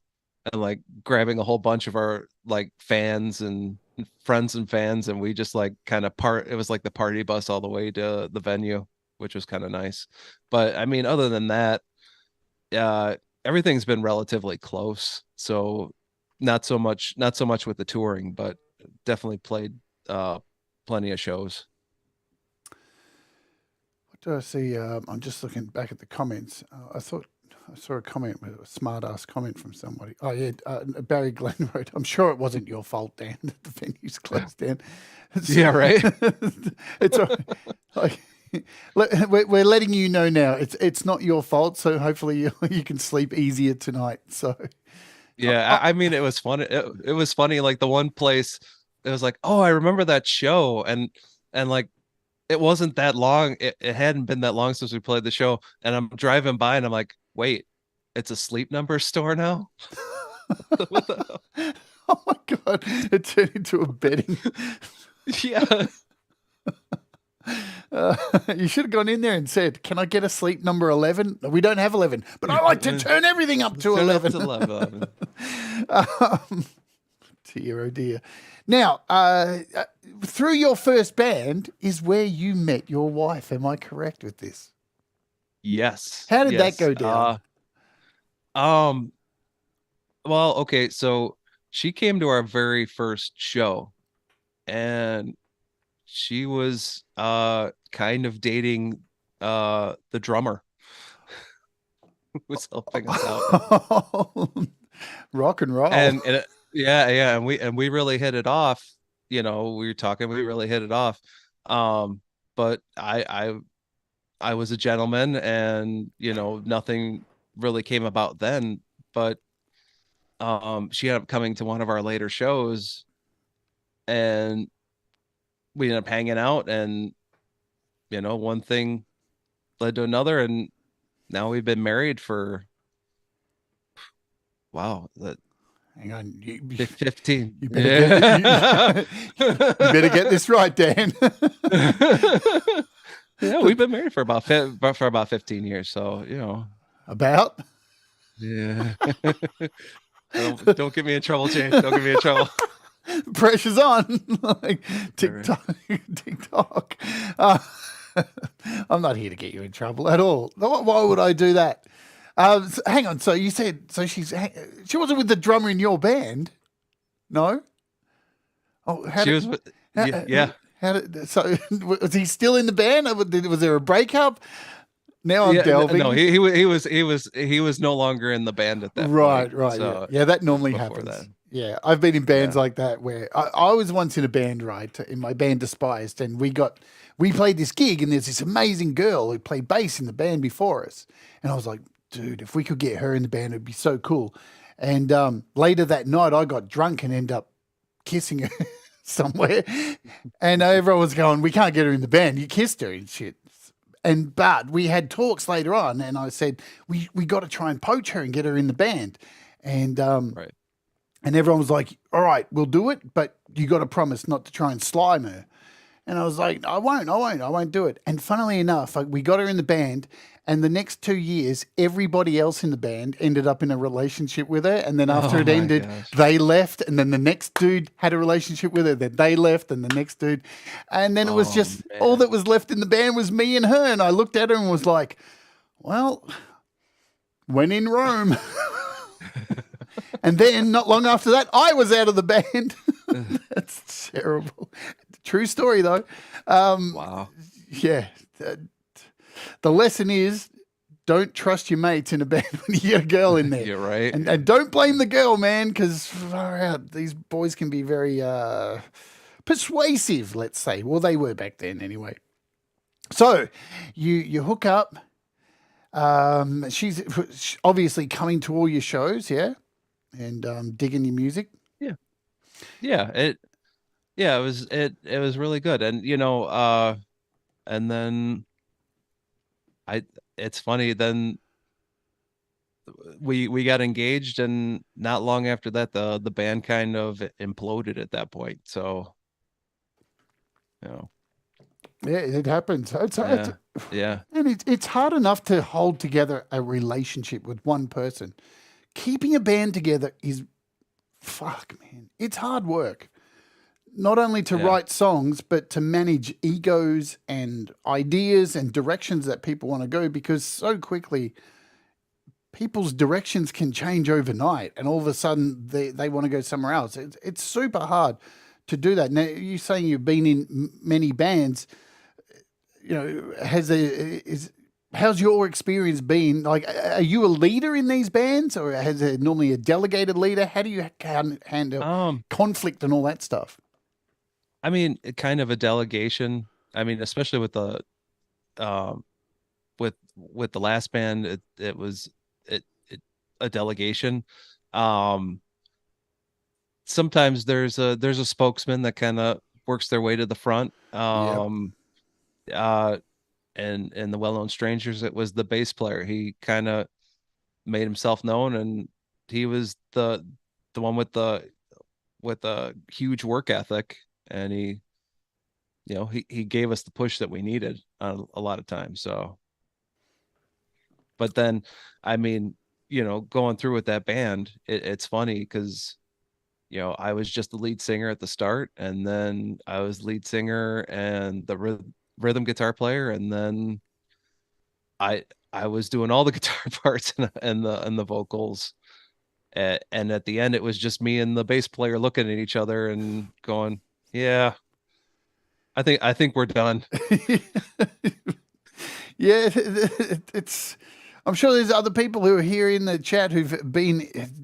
and like grabbing a whole bunch of our like fans and friends and fans, and we just like kind of it was like the party bus all the way to the venue, which was kind of nice. But I mean, other than that, everything's been relatively close, so not so much with the touring, but definitely played plenty of shows. What do I see? I'm just looking back at the comments. I thought I saw a comment, a smart-ass comment from somebody. Oh, yeah, Barry Glenn wrote, I'm sure it wasn't your fault, Dan, that the venue's closed down. Yeah, right? It's like, we're letting you know now. It's not your fault, so hopefully you can sleep easier tonight. So, yeah, I mean, it was funny. It was funny. Like the one place, it was like, oh, I remember that show, and like it wasn't that long. It hadn't been that long since we played the show, and I'm driving by, and I'm like, wait, it's a Sleep Number store now? What the hell? Oh my God, it turned into a betting. Yeah. You should have gone in there and said, can I get a Sleep Number 11? We don't have 11, but I like to turn everything up to 11. Dear, oh dear. Now, through your first band is where you met your wife. Am I correct with this? Yes. How did that go down? Well, okay, so she came to our very first show, and she was kind of dating the drummer who was helping us out. Rock and roll. And yeah, and we really hit it off. We were talking, we really hit it off. But I was a gentleman, and nothing really came about then, but she ended up coming to one of our later shows, and we ended up hanging out, and one thing led to another, and now we've been married for hang on, 15. You better get this right, Dan. Yeah, we've been married for about 15 years, so About? Yeah. Don't get me in trouble, Jade. Don't get me in trouble. Pressure's on. Like TikTok. I'm not here to get you in trouble at all. Why would I do that? Hang on. So you said she wasn't with the drummer in your band? No. Oh, she was. Yeah. So was he still in the band? Was there a breakup? Now I'm delving. No, he was no longer in the band at that point. Right. So yeah, that normally happens. That. Yeah, I've been in bands like that where I was once in a band, right? In my band Despised, and we played this gig, and there's this amazing girl who played bass in the band before us, and I was like, dude, if we could get her in the band, it'd be so cool. And later that night, I got drunk and ended up kissing her somewhere, and everyone was going, "We can't get her in the band. You kissed her and shit." But we had talks later on, and I said, we got to try and poach her and get her in the band. And right. And everyone was like, all right, we'll do it, but you got to promise not to try and slime her. And I was like, I won't do it. And funnily enough, we got her in the band, and the next 2 years, everybody else in the band ended up in a relationship with her. And then after it ended, they left, and then the next dude had a relationship with her, then they left, and the next dude. And then it was just, all that was left in the band was me and her. And I looked at her and was like, well, when in Rome. And then not long after that, I was out of the band. That's terrible. True story, though. Wow. Yeah. The lesson is don't trust your mates in a band when you get a girl in there. You're right. And don't blame the girl, man, because far out, these boys can be very persuasive, let's say. Well, they were back then anyway. So you hook up. She's obviously coming to all your shows, yeah? And digging your music. Yeah. It was really good. And and then it's funny, then we got engaged, and not long after that the band kind of imploded at that point. So Yeah, it happens. yeah. And it's hard enough to hold together a relationship with one person. Keeping a band together is, fuck, man, it's hard work. Not only to write songs, but to manage egos and ideas and directions that people want to go, because so quickly people's directions can change overnight and all of a sudden they want to go somewhere else. It's super hard to do that. Now, you're saying you've been in many bands. How's your experience been? Like, are you a leader in these bands, or has there normally a delegated leader? How do you handle conflict and all that stuff? I mean, kind of a delegation. I mean, especially with the with the last band, it was a delegation. Sometimes there's a spokesman that kind of works their way to the front. And the Well-Known Strangers, it was the bass player. He kind of made himself known, and he was the one with the huge work ethic, and he gave us the push that we needed a lot of times. So, but then, I mean, going through with that band, it's funny because I was just the lead singer at the start, and then I was lead singer and the rhythm guitar player, and then I was doing all the guitar parts and the vocals, and at the end it was just me and the bass player looking at each other and going, yeah, I think we're done. Yeah, I'm sure there's other people who are here in the chat who've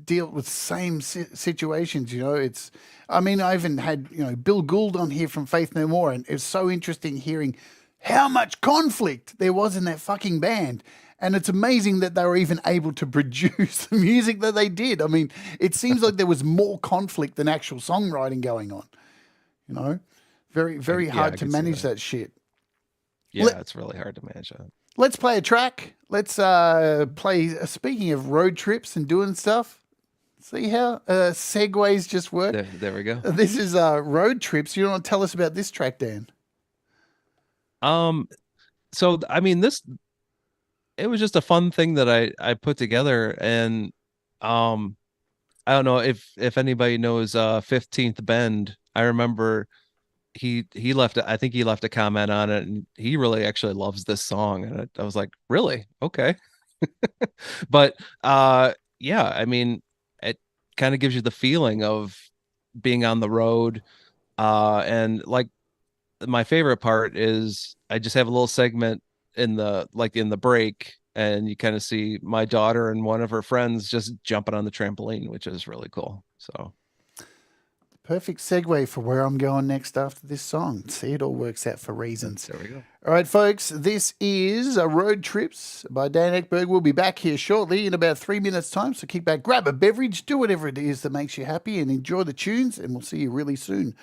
dealt with same situations. I even had Bill Gould on here from Faith No More, and it's so interesting hearing how much conflict there was in that fucking band. And it's amazing that they were even able to produce the music that they did. I mean, it seems like there was more conflict than actual songwriting going on. Very, very hard to manage that shit. Yeah, it's really hard to manage that. Let's play a track. Let's play, speaking of road trips and doing stuff, see how segues just work? There we go. This is Road Trips. You want to tell us about this track, Dan? So, I mean, it was just a fun thing that I put together, and I don't know if anybody knows 15th Bend. I remember he left, I think he left a comment on it, and he really actually loves this song, and I was like, really? Okay. But yeah, I mean, it kind of gives you the feeling of being on the road, and like my favorite part is I just have a little segment in the break, and you kind of see my daughter and one of her friends just jumping on the trampoline, which is really cool. So perfect segue for where I'm going next after this song. See, it all works out for reasons. There we go. All right, folks, this is Road Trips by Dan Eckberg. We'll be back here shortly in about 3 minutes' time, so keep back, grab a beverage, do whatever it is that makes you happy, and enjoy the tunes, and we'll see you really soon.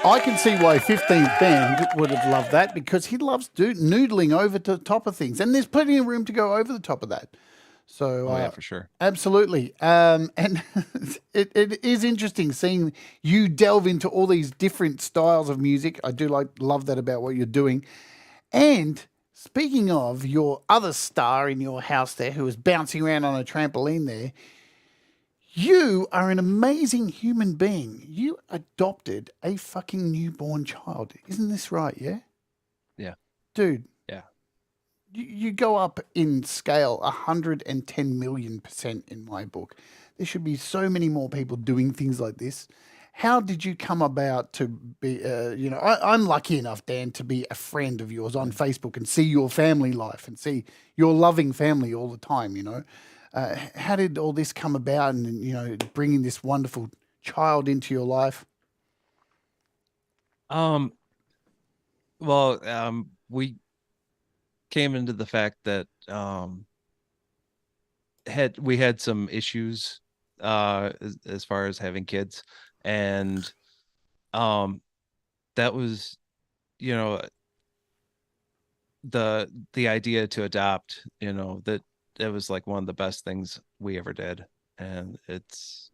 I can see why 15th Band would have loved that, because he loves noodling over the top of things, and there's plenty of room to go over the top of that. So, Oh yeah, for sure. absolutely. And it is interesting seeing you delve into all these different styles of music. I do love that about what you're doing. And speaking of your other star in your house there, who is bouncing around on a trampoline there, you are an amazing human being. You adopted a fucking newborn child. Isn't this right? Yeah? Yeah. Dude, Yeah. you go up in scale 110 million% in my book. There should be so many more people doing things like this. How did you come about to be, I'm lucky enough, Dan, to be a friend of yours on Facebook and see your family life and see your loving family all the time, you know. How did all this come about, and, you know, bringing this wonderful child into your life? Well, we came into the fact that we had some issues as far as having kids, and that was, you know, the idea to adopt, you know, that it was like one of the best things we ever did, and it's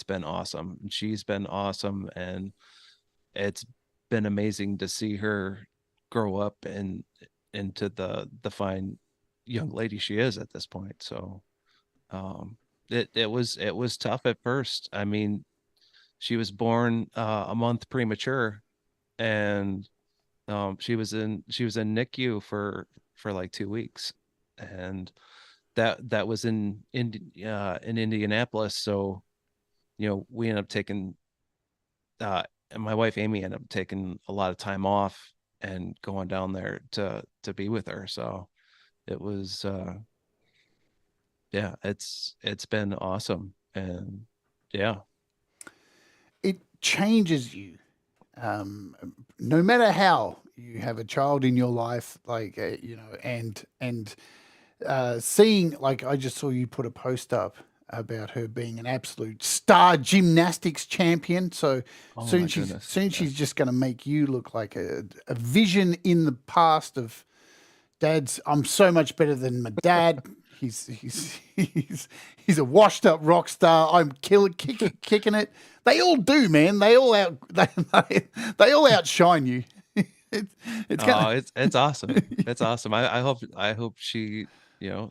been awesome. She's been awesome, and it's been amazing to see her grow up and into the fine young lady she is at this point. So it was tough at first. I mean, she was born a month premature, and she was in NICU for like 2 weeks, and that was in Indianapolis. So, you know, we ended up taking and my wife Amy ended up taking a lot of time off and going down there to be with her. So it was yeah, it's been awesome. And yeah. It changes you. No matter how you have a child in your life, like, and seeing, like, I just saw you put a post up about her being an absolute star gymnastics champion. So Oh soon my she's goodness. soon Yeah. she's just going to make you look like a vision in the past of Dad's. I'm so much better than my dad. He's a washed up rock star. I'm kicking it. They all do, man. They all they all outshine you. It's Oh, gonna. it's awesome. It's awesome. I hope she, you know,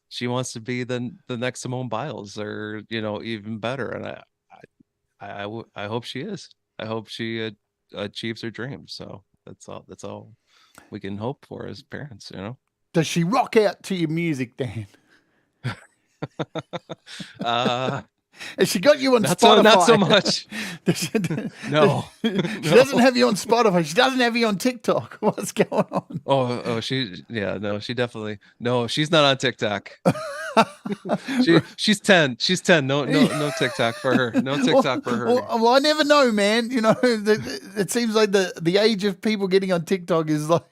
she wants to be the next Simone Biles, or, you know, even better. And I hope she is. I hope she achieves her dreams. So that's all we can hope for as parents, you know. Does she rock out to your music, Dan? Uh Has she got you on not so Spotify? much. Does she, No. she doesn't have you on Spotify. She doesn't have you on TikTok. What's going on? Oh, no, she definitely, no, she's not on TikTok. She's 10. She's 10. No TikTok for her. No TikTok for her. Well, I never know, man. You know, it seems like the age of people getting on TikTok is like,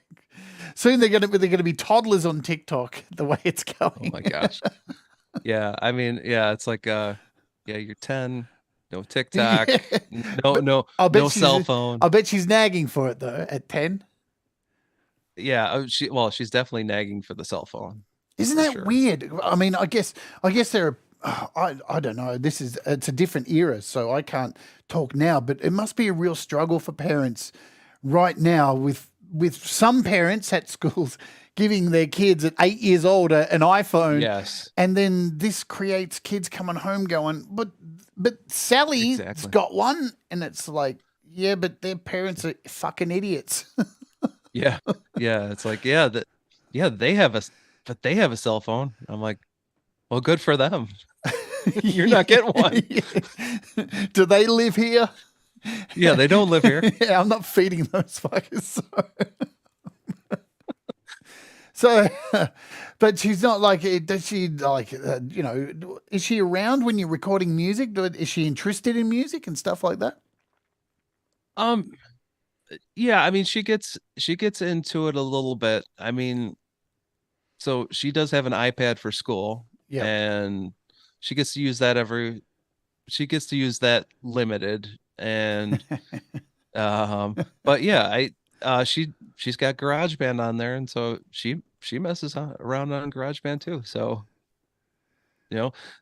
soon they're gonna be toddlers on TikTok. The way it's Oh going. my gosh. Yeah, I mean, yeah, it's like yeah, you're 10, no TikTok, But no I bet cell phone. I bet she's nagging for it though at 10. Yeah, she's definitely nagging for the cell phone, Isn't for that sure. weird? I mean, I guess there are. I don't know. It's a different era, so I can't talk now. But it must be a real struggle for parents right now, with some parents at schools giving their kids at 8 years old an iPhone, Yes, and then this creates kids coming home going, but Sally's exactly. got one, and it's like, yeah, but their parents are fucking idiots. Yeah. Yeah, it's like, yeah, but they have a cell phone. I'm like, well, good for them. You're not getting one. Do they live here? Yeah, they don't live here. Yeah, I'm not feeding those fuckers. So, but she's not like, does she like, is she around when you're recording music? Is she interested in music and stuff like that? Um, yeah, I mean, she gets into it a little bit. I mean, so she does have an iPad for school, Yeah. and she gets to use that limited, and But yeah, she's got GarageBand on there, and so she messes around on GarageBand too. So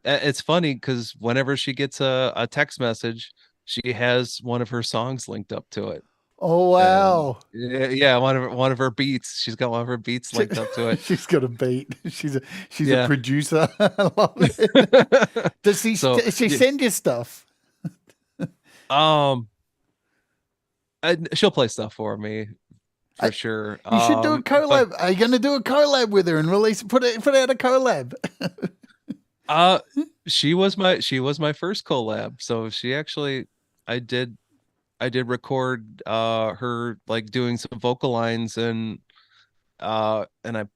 it's funny because whenever she gets a text message, she has one of her songs linked up to it. Oh And wow. yeah, one of her beats. She's got one of her beats linked up to it. She's got a beat. She's a Yeah. producer. I love it. Does she So, she yeah. send you stuff? Um, she'll play stuff for me for sure. You should do a But collab. Are you going to do a collab with her and put out a collab? uh, she was my first collab. So she actually, I did record her like doing some vocal lines, and I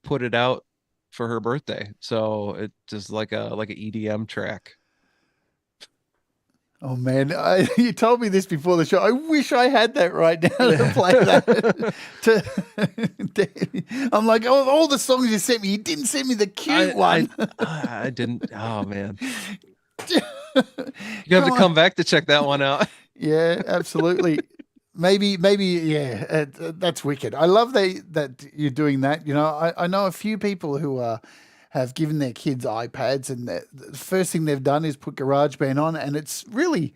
put it out for her birthday. So it just like a EDM track. Oh man, you told me this before the show. I wish I had that right now to play that. I'm like, oh, all the songs you sent me, you didn't send me the cute one. I didn't. Oh man, you have to come back to check that one out. Yeah, absolutely. Maybe, yeah. That's wicked. I love that you're doing that. You know, I know a few people who have given their kids iPads, and the first thing they've done is put GarageBand on, and it's really,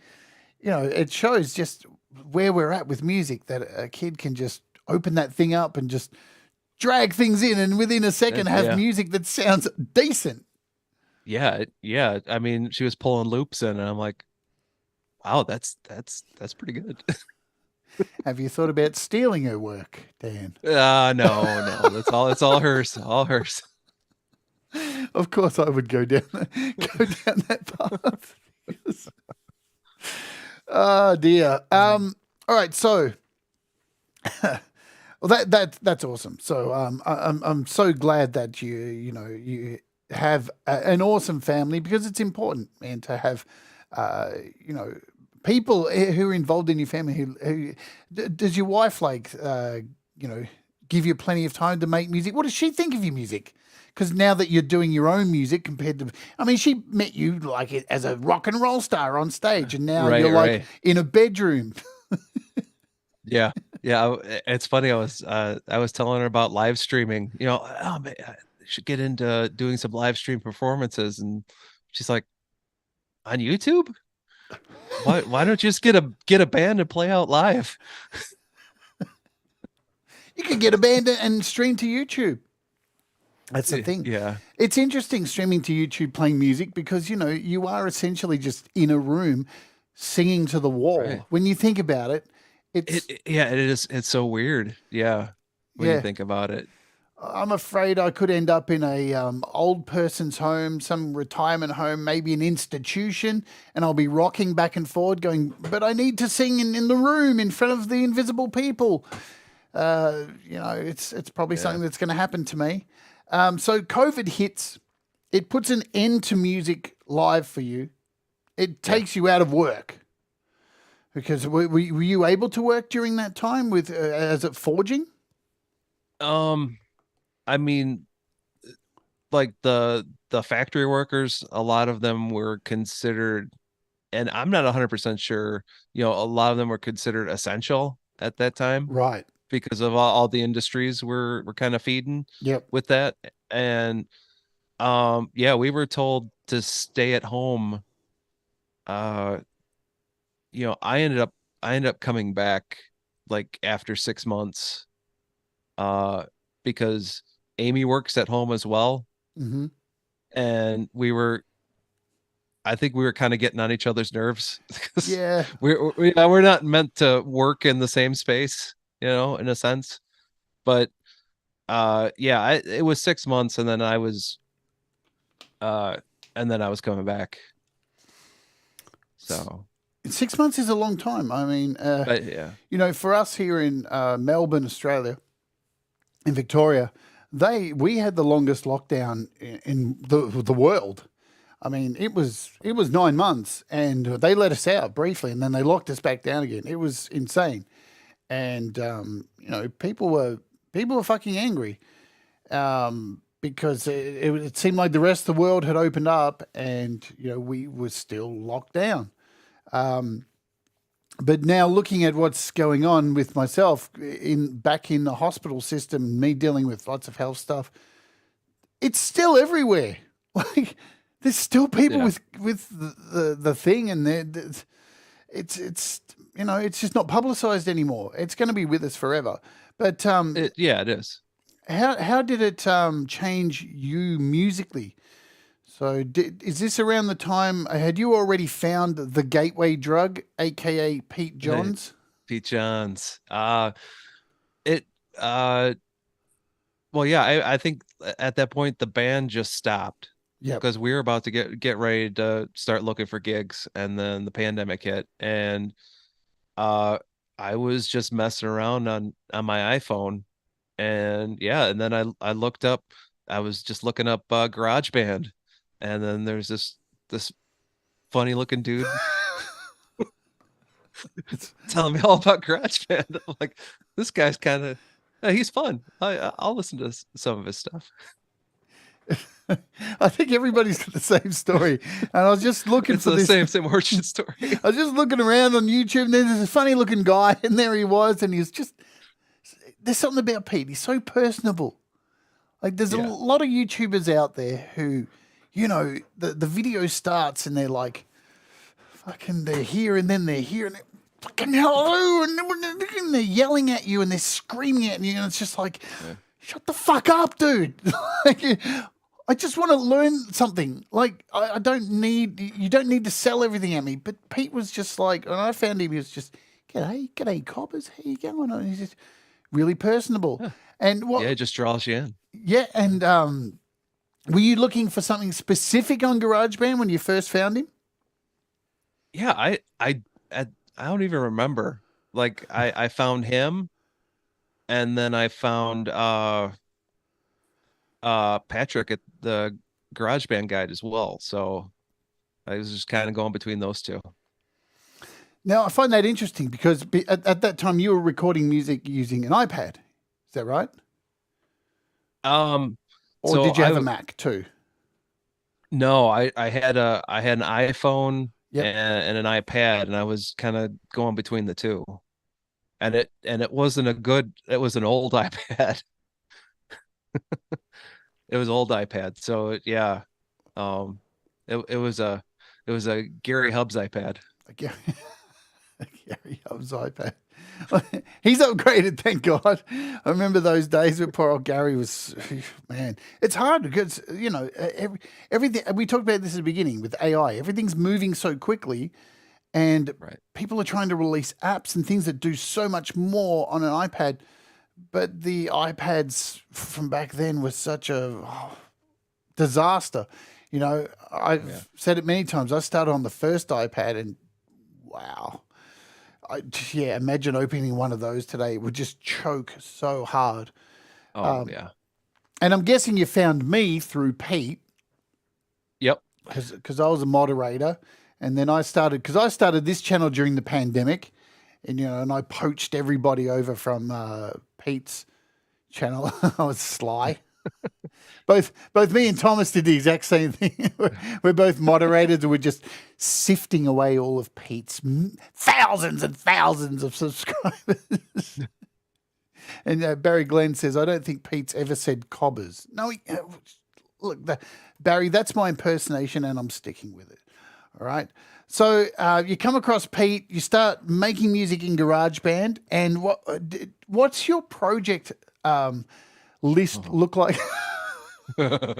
it shows just where we're at with music, that a kid can just open that thing up and just drag things in, and within a second have music that sounds decent. Yeah. I mean, she was pulling loops in, and I'm like, wow, that's pretty good. Have you thought about stealing her work, Dan? No, it's all hers, all hers. Of course, I would go down that path. Oh dear. All right. So, well, that's awesome. So, I'm so glad that you have an awesome family, because it's important, man, to have people who are involved in your family. Who does your wife give you plenty of time to make music? What does she think of your music? Because now that you're doing your own music, compared to, I mean, she met you like as a rock and roll star on stage, and now you're like in a bedroom. Yeah. It's funny. I was telling her about live streaming. Oh man, I should get into doing some live stream performances, and she's like, on YouTube? Why don't you just get a band and play out live? You could get a band and stream to YouTube. That's the thing. Yeah. It's interesting streaming to YouTube, playing music, because, you are essentially just in a room singing to the wall. Right. When you think about it, it is. It's so weird. Yeah. When you think about it. I'm afraid I could end up in a old person's home, some retirement home, maybe an institution, and I'll be rocking back and forward going, but I need to sing in the room in front of the invisible people. It's probably something that's going to happen to me. So COVID hits, it puts an end to music live for you. It takes you out of work. Because were you able to work during that time with as it forging? I mean, like the factory workers, a lot of them were considered, and I'm not 100% sure, a lot of them were considered essential at that time. Right. Because of all the industries we're kind of feeding with that. And we were told to stay at home. I ended up coming back like after 6 months, because Amy works at home as well. Mm-hmm. And I think we were kind of getting on each other's nerves. Yeah. We're not meant to work in the same space, in a sense. But it was 6 months, and then I was coming back. So 6 months is a long time. I mean, but yeah, for us here in Melbourne, Australia, in Victoria, we had the longest lockdown in the world. I mean, it was 9 months, and they let us out briefly, and then they locked us back down again. It was insane. And people were fucking angry, because it seemed like the rest of the world had opened up, and we were still locked down. But now looking at what's going on with myself back in the hospital system, me dealing with lots of health stuff, it's still everywhere. Like there's still people Yeah. with the thing, and it's it's just not publicized anymore. It's going to be with us forever. But It is. how did it change you musically? So is this around the time, had you already found the gateway drug, aka Pete Johns? Pete Johns. It well, yeah, I think at that point the band just stopped Yep. because we were about to get ready to start looking for gigs, and then the pandemic hit, and I was just messing around on my iPhone, and yeah, and then I looked up, I was just looking up GarageBand, and then there's this funny looking dude telling me all about GarageBand. I'm like, this guy's kind of he's fun. I'll listen to some of his stuff. I think everybody's got the same story. And I was just looking It's for the this. same origin story. I was just looking around on YouTube, and there's this funny looking guy, and there he was, and there's something about Pete. He's so personable. Like there's a Yeah. lot of YouTubers out there who, the video starts and they're like, fucking, they're here and then they're here and they're fucking hello, and they're yelling at you and they're screaming at you, and it's just like, shut the fuck up, dude. Like, I just want to learn something. Like, you don't need to sell everything at me. But Pete was just like, when I found him, he was just, g'day, coppers, how you going? And he's just really personable. And Yeah, it just draws you in. yeah, and were you looking for something specific on GarageBand when you first found him? Yeah, I don't even remember. Like I found him, and then I found Patrick at the GarageBand guide as well. So I was just kind of going between those two. Now, I find that interesting because at that time you were recording music using an iPad. Is that right? Or So did you have a Mac too? No, I had an iPhone Yep. and an iPad, and I was kind of going between the two. And it wasn't it was an old iPad. It was old iPad. So yeah. It was a Gary Hubs iPad. Gary Hubs iPad. He's upgraded, thank God. I remember those days where poor old Gary was, man. It's hard because, everything, we talked about this at the beginning with AI. Everything's moving so quickly, and Right. people are trying to release apps and things that do so much more on an iPad. But the iPads from back then was such a disaster. I've said it many times. I started on the first iPad, and wow. Imagine opening one of those today. It would just choke so hard. Oh yeah. And I'm guessing you found me through Pete. Yep. Because I was a moderator. And then I started this channel during the pandemic. And I poached everybody over from Pete's channel. I was sly. Both me and Thomas did the exact same thing. We're both moderators, and we're just sifting away all of Pete's thousands and thousands of subscribers. And Barry Glenn says, I don't think Pete's ever said cobbers. No, look, Barry, that's my impersonation, and I'm sticking with it. All right. So you come across Pete, you start making music in GarageBand, and what's your project list look like? I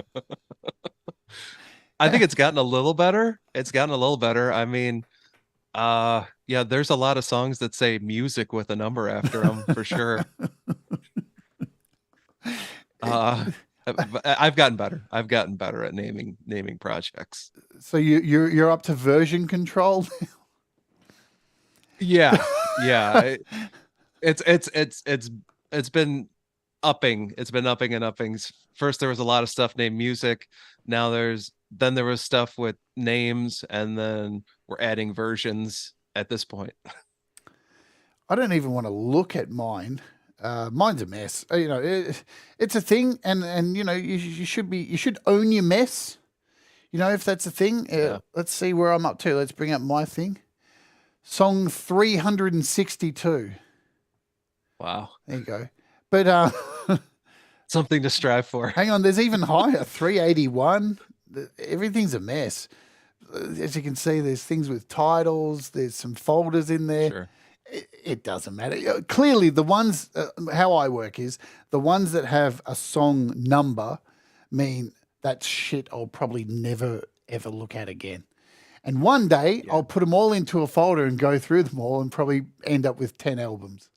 think it's gotten a little better. I mean, there's a lot of songs that say music with a number after them for sure. I've gotten better. At naming projects. So you're up to version control? Yeah. It's been upping. It's been upping and upping. First there was a lot of stuff named music. Now there was stuff with names, and then we're adding versions at this point. I don't even want to look at mine. Mine's a mess. It's a thing, and you should own your mess. If that's a thing. Let's see where I'm up to. Let's bring up my thing. Song 362. Wow. There you go. But Something to strive for. hang on, there's even higher, 381. Everything's a mess. As you can see, there's things with titles. There's some folders in there. Sure. It doesn't matter. Clearly, the ones, how I work is, the ones that have a song number mean that shit I'll probably never, ever look at again. And one day, I'll put them all into a folder and go through them all and probably end up with 10 albums.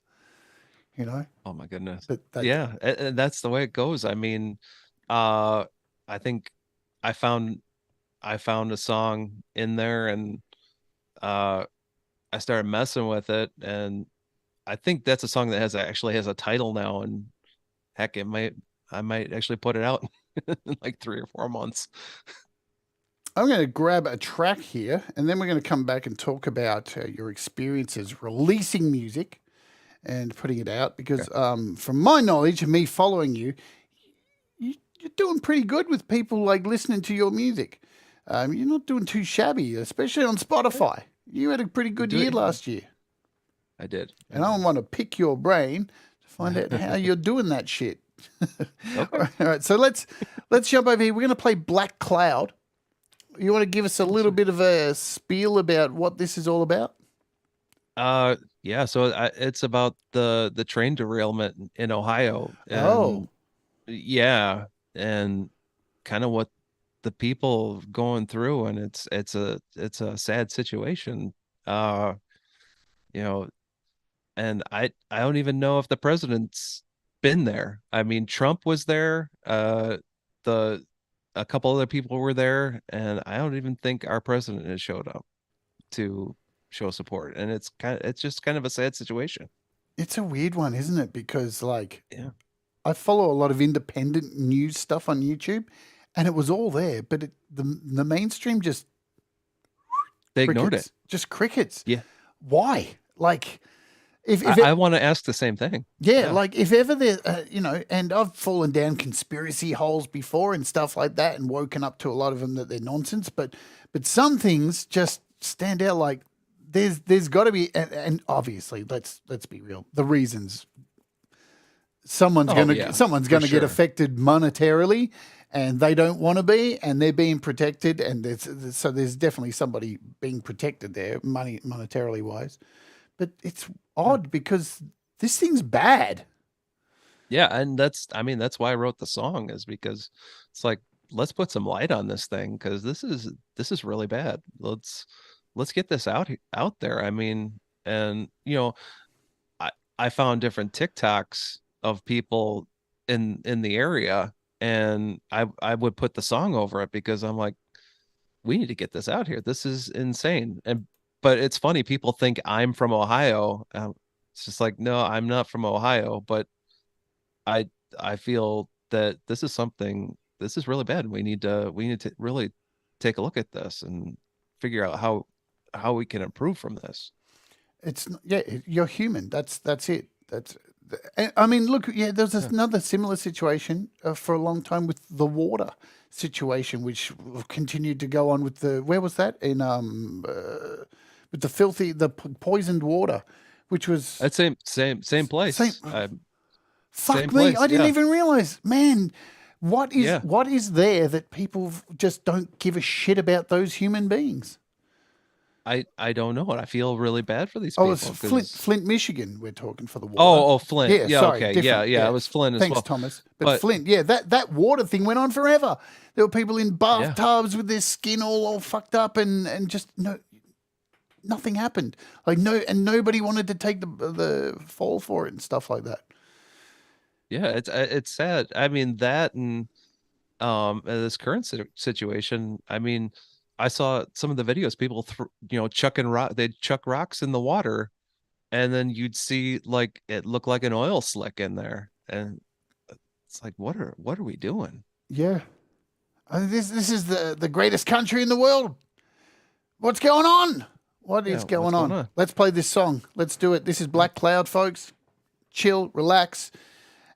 You know? Oh my goodness. But Yeah, and that's the way it goes. I mean, I think I found a song in there, and I started messing with it, and I think that's a song that actually has a title now, and heck, I might actually put it out in like 3 or 4 months. I'm going to grab a track here, and then we're going to come back and talk about your experiences releasing music and putting it out. Because from my knowledge and me following you, you're doing pretty good with people like listening to your music. You're not doing too shabby, especially on Spotify. You had a pretty good year last year. I did. And I want to pick your brain to find out how you're doing that shit. Okay. All right, so let's jump over here. We're going to play Black Cloud. You want to give us a little bit of a spiel about what this is all about? Yeah, so it's about the train derailment in Ohio. Oh. Yeah, and kind of what the people going through, and it's a sad situation. You know, and I don't even know if the president's been there. I mean, Trump was there. A couple other people were there, and I don't even think our president has showed up to show support. And it's just kind of a sad situation. It's a weird one, isn't it? Because Yeah. I follow a lot of independent news stuff on YouTube, and it was all there, but the mainstream just They ignored it. Just crickets. Yeah. Why? Like, if I want to ask the same thing. yeah, like if ever there, and I've fallen down conspiracy holes before and stuff like that, and woken up to a lot of them that they're nonsense. But some things just stand out. Like there's got to be, and obviously, let's be real. The reasons someone's gonna get sure. affected monetarily, and they don't want to be, and they're being protected, and there's definitely somebody being protected there, monetarily wise. But it's odd because this thing's bad. Yeah, and that's why I wrote the song, is because it's like, let's put some light on this thing, because this is really bad. Let's get this out there. I mean, and I found different TikToks of people in the area, and I would put the song over it, because I'm like, we need to get this out here. This is insane. But it's funny, people think I'm from Ohio. It's just like, no, I'm not from Ohio, but I feel that this is really bad. We need to really take a look at this and figure out how we can improve from this. You're human. That's it. I mean, look, there's another similar situation for a long time with the water situation, which continued to go on with where was that in with the poisoned water, which was that same place. Fuck same me, place, I didn't yeah. even realize, man. What is there that people just don't give a shit about those human beings? I don't know, and I feel really bad for these people. Oh, it's Flint, Michigan. We're talking for the water. Oh, Flint. Yeah, sorry, okay. different. Yeah, it was Flint as well. Thanks, Thomas. But Flint, that water thing went on forever. There were people in bathtubs with their skin all fucked up, and just nothing happened. Like nobody wanted to take the fall for it and stuff like that. Yeah, it's sad. I mean, that, and this current situation. I mean, I saw some of the videos, people chucking they'd chuck rocks in the water, and then you'd see like it looked like an oil slick in there, and it's like, what are we doing? Yeah, this is the greatest country in the world. What's going on? What is going on? Let's play this song. Let's do it. This is Black Cloud, folks. Chill, relax,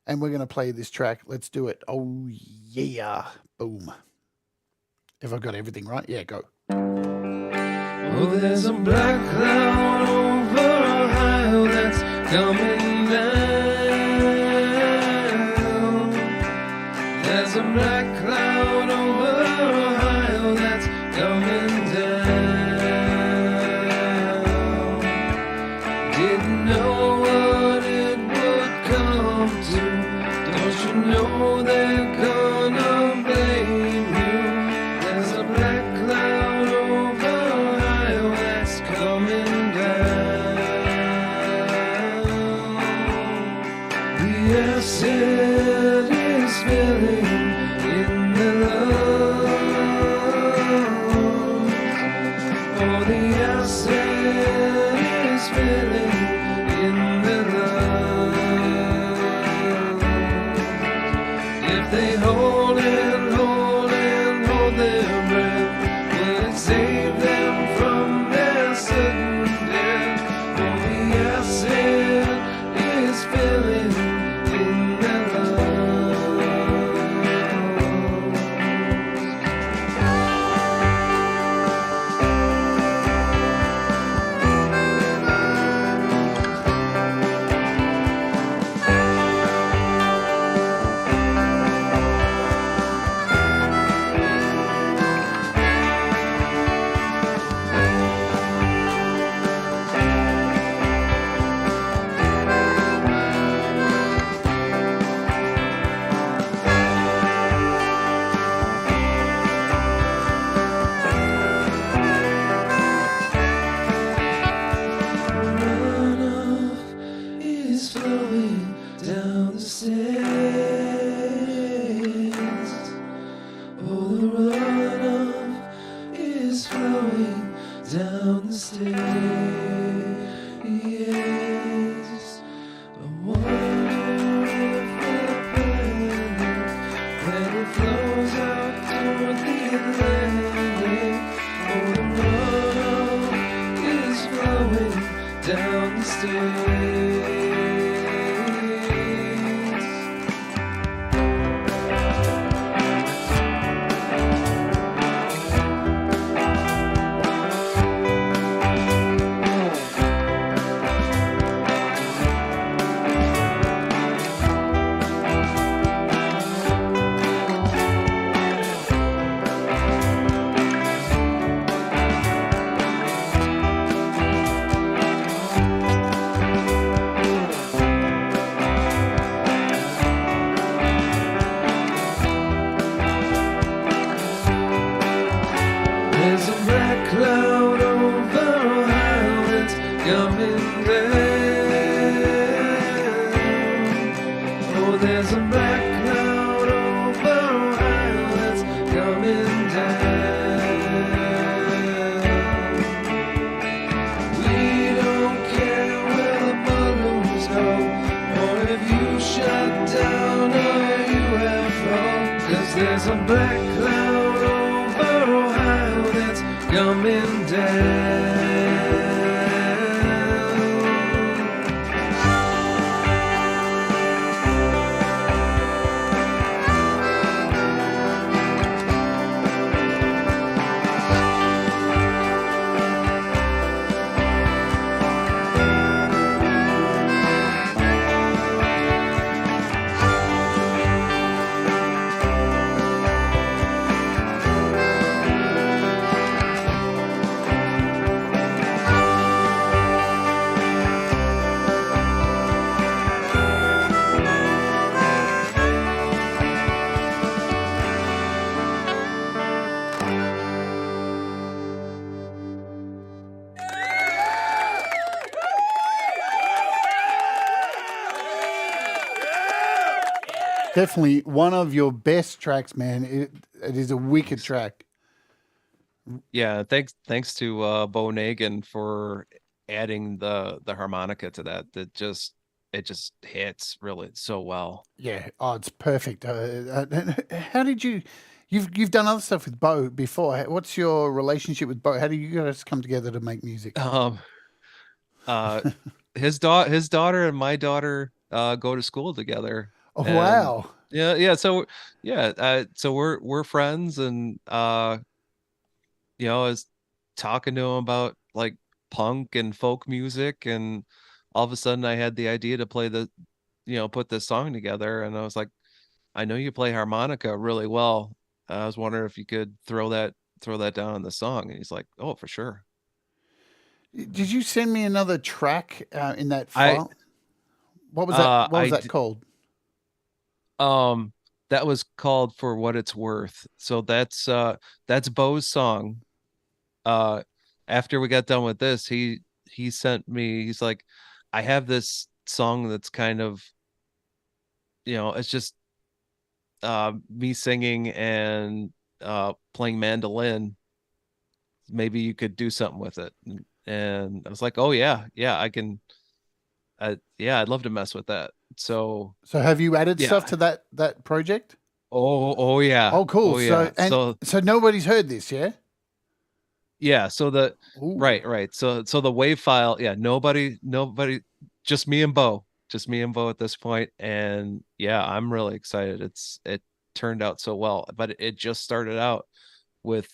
and we're gonna play this track. Let's do it. Oh yeah, boom. Have I got everything right? Yeah, go. Oh, there's a black cloud over Ohio that's coming down. There's a black cloud over Ohio that's coming down. Didn't know what it would come to. Don't you know they're gonna blame you? There's a black cloud over Ohio that's coming down. The acid is filling in the lungs. Oh, the acid is filling in the lungs. If they hold and hold and hold their breath, will it save them from their sudden death? Oh, the acid is filling in the lungs. Runoff is flowing down the stairs. Oh, the runoff is flowing down the stairs. I wonder if we're planning when it flows out toward the Atlantic. Oh, the runoff is flowing down the stairs. There's a black cloud over Ohio that's coming down. Oh, there's a black cloud over Ohio that's coming down. We don't care where the balloons go, or if you shut down a UFO, 'cause there's a black cloud over Ohio that's coming down. Definitely one of your best tracks, man. It is a wicked track. Yeah, thanks to Bo Nagin for adding the harmonica to that. It just hits really so well. Yeah. Oh, it's perfect. How did you've done other stuff with Bo before? What's your relationship with Bo? How do you guys come together to make music? Uh his daughter and my daughter go to school together. Oh, And wow. so we're friends, and you know, as talking to him about like punk and folk music, and all of a sudden I had the idea to play put this song together, and I was like, I know you play harmonica really well. I was wondering if you could throw that down on the song. And he's like, oh, for sure. Did you send me another track in that I file? What was that? What was I that called? that was called For What It's Worth. So that's Bo's song. Uh After we got done with this, he sent me, he's like, I have this song that's kind of, it's just me singing and playing mandolin. Maybe you could do something with it. And I was like, oh yeah, I can. Yeah, I'd love to mess with that. So So have you added stuff yeah. to that project? Oh yeah. Oh, cool. Oh yeah. So nobody's heard this, yeah? Yeah, so the Ooh. right. So the wave file, yeah, nobody, just me and Bo. Just me and Bo at this point. And yeah, I'm really excited. It turned out so well. But it just started out with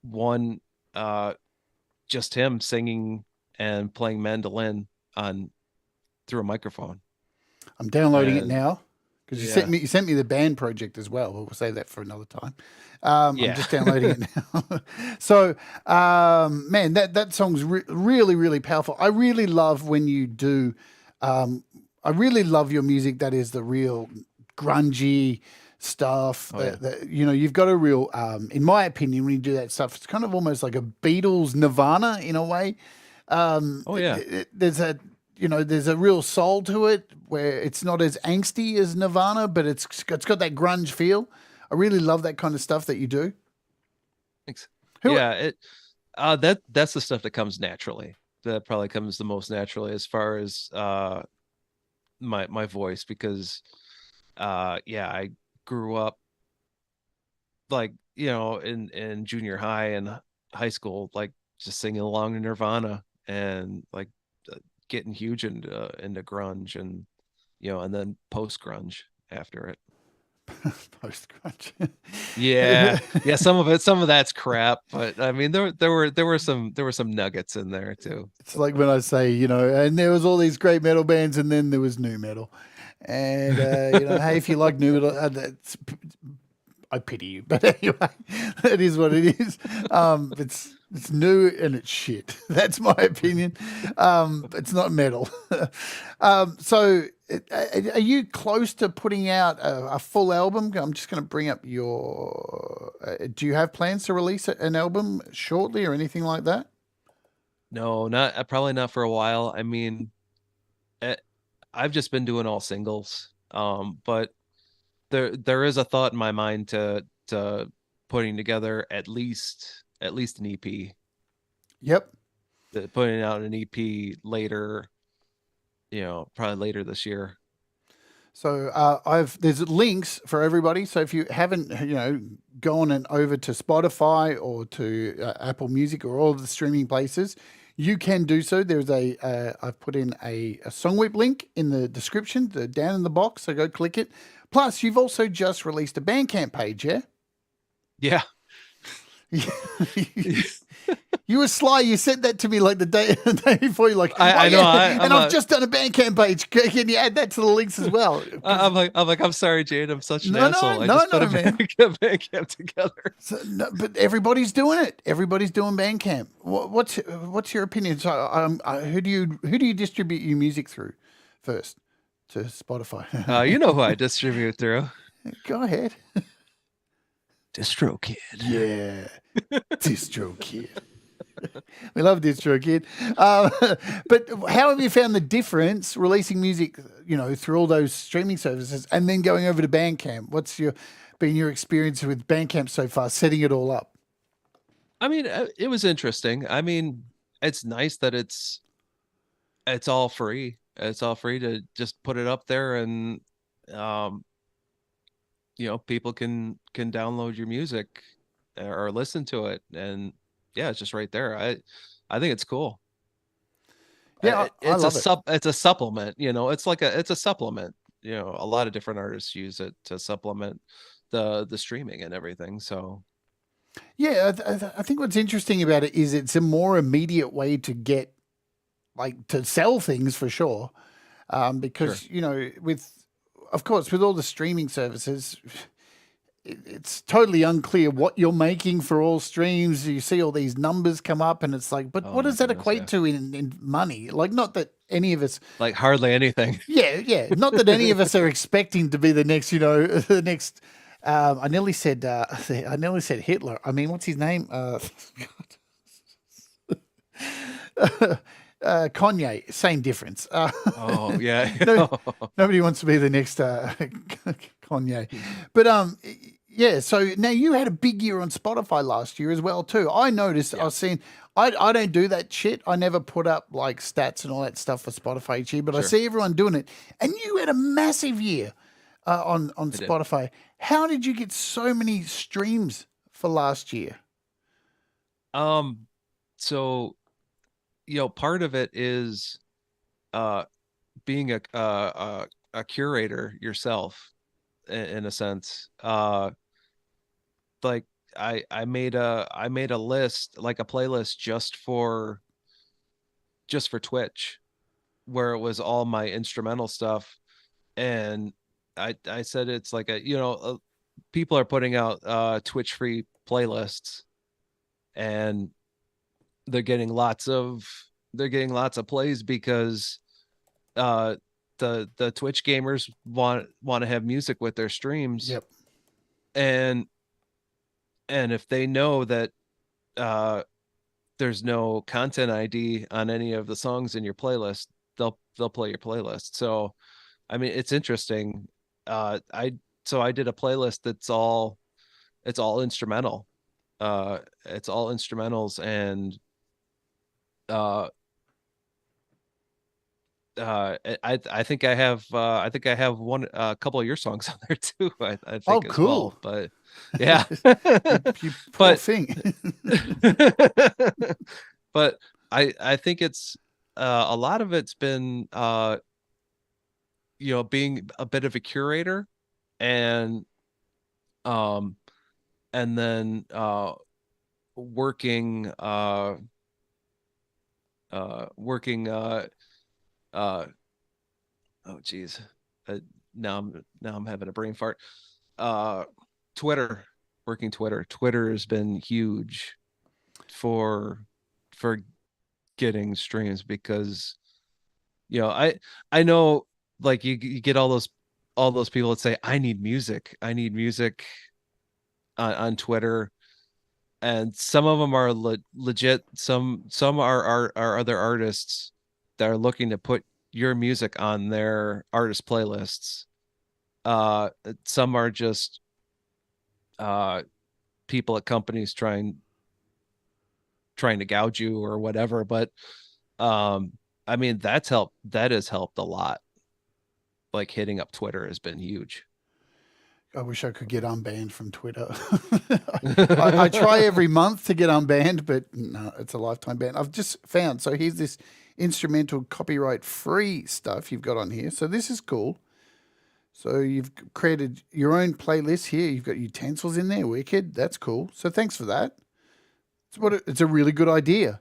one just him singing and playing mandolin on through a microphone. I'm downloading it And now because yeah. you sent me the band project as well. We'll save that for another time. I'm Yeah. just downloading it now. So, man, that song's really, really powerful. I really love when you do. I really love your music. That is the real grungy stuff. Oh yeah. You've got a real, in my opinion, when you do that stuff, it's kind of almost like a Beatles Nirvana in a way. Oh yeah. There's a real soul to it where it's not as angsty as Nirvana, but it's got that grunge feel. I really love that kind of stuff that you do. Thanks. Who? Yeah, that's the stuff that comes naturally. That probably comes the most naturally as far as my voice, because yeah, I grew up like, in junior high and high school, like just singing along to Nirvana, and like getting huge into grunge, and and then post grunge after it. Post grunge. Yeah, yeah. Some of that's crap, but I mean, there were some nuggets in there too. It's like when I say, and there was all these great metal bands, and then there was new metal, and hey, if you like new metal, I pity you, but anyway, it is what it is. It's new and it's shit. That's my opinion. It's not metal. So, are you close to putting out a full album? I'm just going to bring up your. Do you have plans to release an album shortly or anything like that? No, not probably not for a while. I mean, eh, I've just been doing all singles. But there is a thought in my mind to putting together at least an EP. Yep. Putting out an EP later, probably later this year. So there's links for everybody. So if you haven't gone and over to Spotify or to Apple Music or all of the streaming places, you can do so. There's I've put in a Songwhip link in the description, down in the box. So go click it. Plus, you've also just released a Bandcamp page, yeah? Yeah. You were sly. You sent that to me like the day before. You're like, I know. I've just done a Bandcamp page. Can you add that to the links as well? I'm sorry, Jade. I'm such an asshole. I No, just put a man. Bandcamp together. So, no, but everybody's doing it. Everybody's doing Bandcamp. What's your opinion? So, who do you distribute your music through first? To Spotify. You know who I distribute through. Go ahead. DistroKid. Yeah, DistroKid. We love DistroKid. But how have you found the difference releasing music, through all those streaming services and then going over to Bandcamp? What's been your experience with Bandcamp so far, setting it all up? I mean, it was interesting. I mean, it's nice that it's all free. It's all free to just put it up there, and people can download your music or listen to it, and yeah, it's just right there. I think it's cool. Yeah, I love it. It's a supplement, it's a supplement. A lot of different artists use it to supplement the streaming and everything. So Yeah, I think what's interesting about it is it's a more immediate way to get, like, to sell things for sure. Because, of course, with all the streaming services, it's totally unclear what you're making for all streams. You see all these numbers come up, and it's like, but Oh what my does that goodness, equate yeah. to in money? Like, not that any of us, Like hardly anything. yeah, not that any of us are expecting to be the next, the next. I nearly said Hitler. I mean, what's his name? Kanye, same difference. Oh yeah. No, nobody wants to be the next Kanye. But yeah. So now you had a big year on Spotify last year as well too. I noticed. I was seeing. I don't do that shit. I never put up like stats and all that stuff for Spotify each year. But I Sure. see everyone doing it, and you had a massive year on did. Spotify. How did you get so many streams for last year? So part of it is being a curator yourself in a sense. Like I made a list, like a playlist just for Twitch, where it was all my instrumental stuff. And I said it's like people are putting out Twitch free playlists, and they're getting lots of plays because the Twitch gamers want to have music with their streams. Yep. And if they know that there's no content ID on any of the songs in your playlist, they'll play your playlist. So I mean, it's interesting. I did a playlist that's all instrumental. It's all instrumentals, and I think I have a couple of your songs on there too. I think as cool. well. But yeah, You poor but thing. but I think it's a lot of it's been being a bit of a curator, and then working oh geez, now I'm having a brain fart. Twitter, working Twitter has been huge for getting streams, because I know, like, you get all those people that say I need music on Twitter, and some of them are legit. Some are other artists that are looking to put your music on their artist playlists. Some are just people at companies trying to gouge you or whatever. But I mean, that has helped a lot. Like, hitting up Twitter has been huge. I wish I could get unbanned from Twitter. I try every month to get unbanned, but no, it's a lifetime ban. I've just found, so here's this instrumental copyright free stuff you've got on here. So this is cool. So you've created your own playlist here. You've got utensils in there. Wicked. That's cool. So thanks for that. It's a really good idea.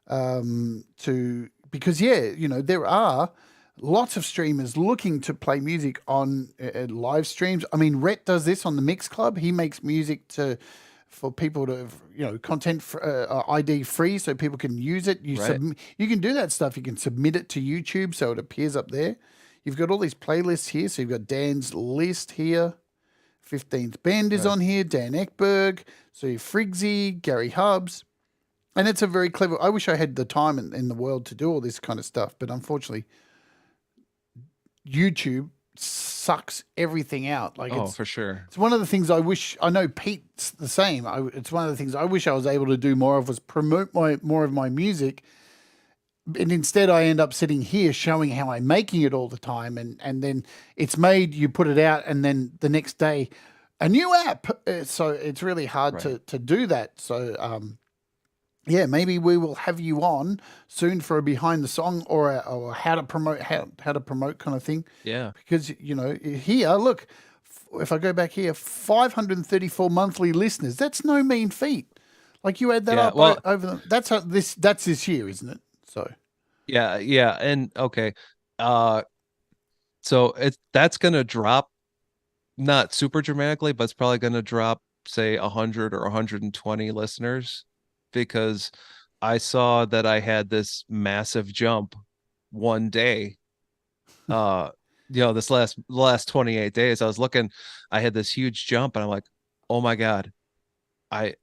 Because there are lots of streamers looking to play music on live streams. I mean, Rhett does this on the Mix Club. He makes music for people to, content ID free, so people can use it. You can do that stuff. You can submit it to YouTube so it appears up there. You've got all these playlists here. So you've got Dan's list here. 15th Band is on here. Dan Eckberg. So Friggsy, Gary Hubbs. And it's a very clever. I wish I had the time in the world to do all this kind of stuff, but unfortunately, YouTube sucks everything out. Like, for sure. It's one of the things I wish. I know Pete's the same. It's one of the things I wish I was able to do more of, was promote more of my music. And instead, I end up sitting here showing how I'm making it all the time, and then it's made. You put it out, and then the next day, a new app. So it's really hard to do that. So yeah, maybe we will have you on soon for a behind the song or how to promote kind of thing. Yeah. Because here, look, if I go back here, 534 monthly listeners. That's no mean feat. Like you add that Yeah, up well- over the, that's this year, isn't it? So Yeah, and okay. So that's gonna drop, not super dramatically, but it's probably gonna drop, say, 100 or 120 listeners, because I saw that I had this massive jump one day. This last 28 days, I was looking, I had this huge jump, and I'm like, oh my God, I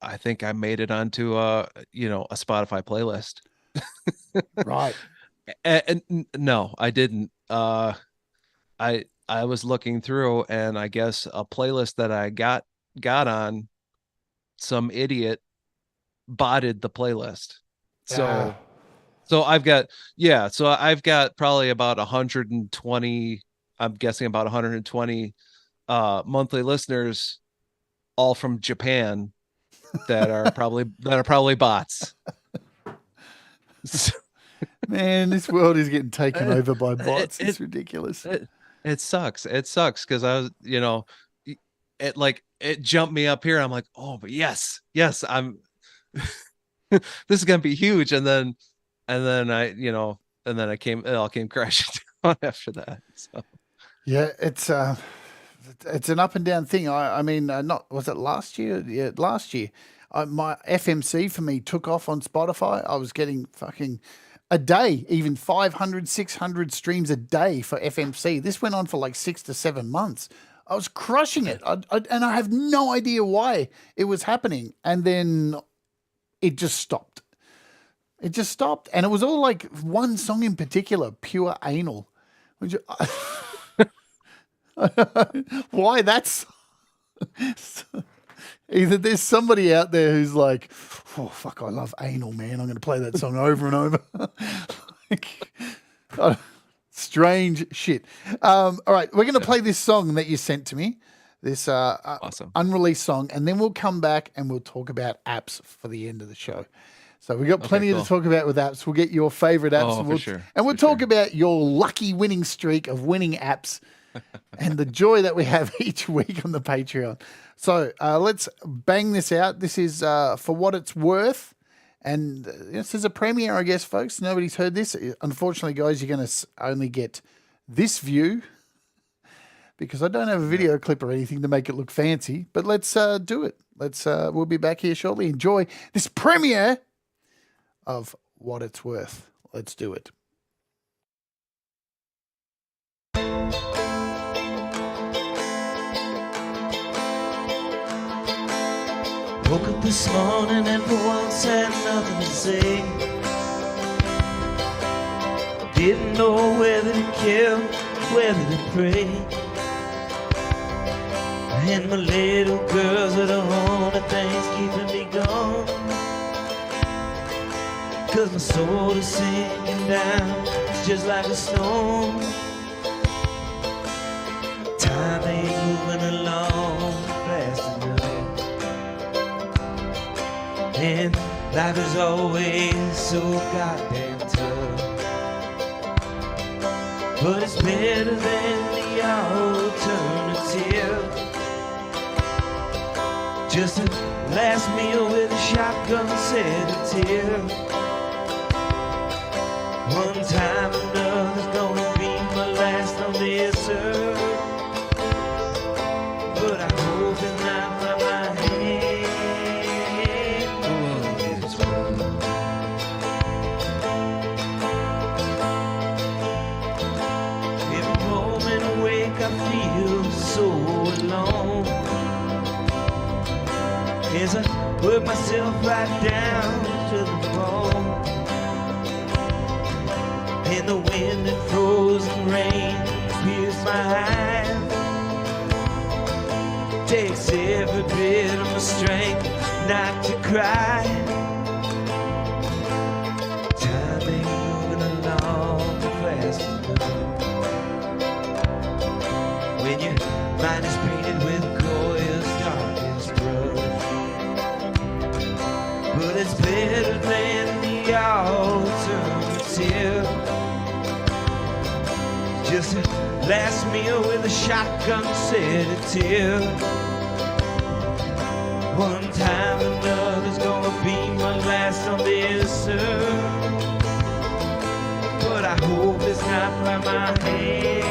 I think I made it onto a Spotify playlist. right. And no, I didn't. I was looking through, and I guess a playlist that I got on, some idiot botted the playlist. So I've got probably about 120, I'm guessing about 120 monthly listeners, all from Japan, that are probably bots. Man, this world is getting taken over by bots. It's ridiculous. It sucks. It sucks because I was, it jumped me up here. I'm like, oh, but yes, I'm. This is gonna be huge, and then it all came crashing down after that. So Yeah, it's an up and down thing. I mean, not was it last year? Yeah, last year. My FMC for me took off on Spotify. I was getting fucking a day, even 500, 600 streams a day for FMC. This went on for like 6 to 7 months. I was crushing it. And I have no idea why it was happening. And then it just stopped. It just stopped. And it was all like one song in particular, Pure Anal. Which, why that's... Either there's somebody out there who's like, oh, fuck, I love anal, man. I'm going to play that song over and over. Strange shit. All right, we're going to play this song that you sent to me, this awesome unreleased song, and then we'll come back and we'll talk about apps for the end of the show. So we've got plenty to talk about with apps. We'll get your favorite apps. Oh, for sure. And we'll talk about your lucky winning streak of winning apps and the joy that we have each week on the Patreon. So let's bang this out. This is For What It's Worth. And this is a premiere, I guess, folks. Nobody's heard this. Unfortunately, guys, you're going to only get this view because I don't have a video clip or anything to make it look fancy. But let's do it. We'll be back here shortly. Enjoy this premiere of What It's Worth. Let's do it. Woke up this morning and for once had nothing to say. Didn't know whether to kill, whether to pray. And my little girls are the only things keeping me going. 'Cause my soul is sinking down just like a stone. Time ain't moving along fast enough. And life is always so goddamn tough. But it's better than the alternative. Just a last meal with a shotgun sedative. One time or another's gonna be my last on this earth. But I'm hoping that by my hand is worth. Every moment awake I feel so alone. As I work myself right down to the bone. And the wind and frozen rain pierce my eyes. Takes every bit of my strength not to cry. Time ain't moving along fast enough. When your mind is painted with Goya's darkest brush. But it's better than the alternative. Just a last meal with a shotgun sedative. One time or another's gonna be my last on this earth. But I hope it's not by my hand.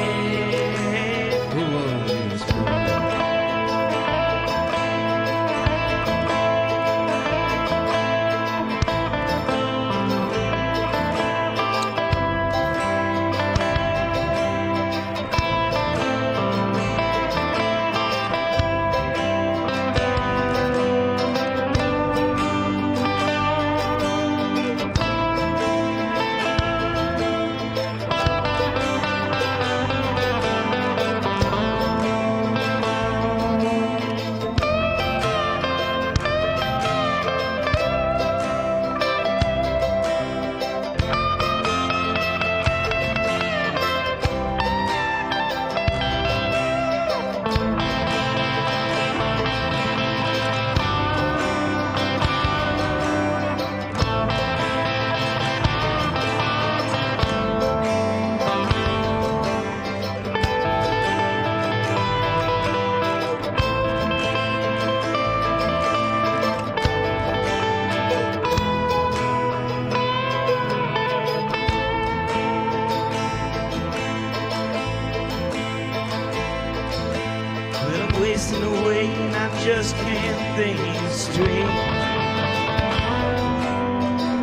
Wasting away and I just can't think straight.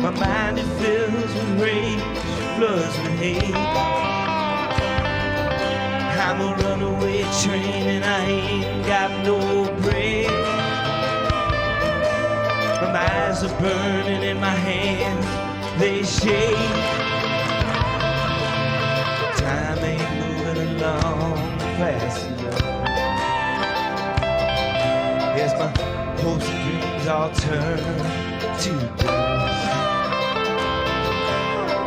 My mind it fills with rage, floods with hate. I'm a runaway train and I ain't got no break. My eyes are burning and my hands, they shake. Time ain't moving along fast enough. Yes, my hopes and dreams all turn to dust.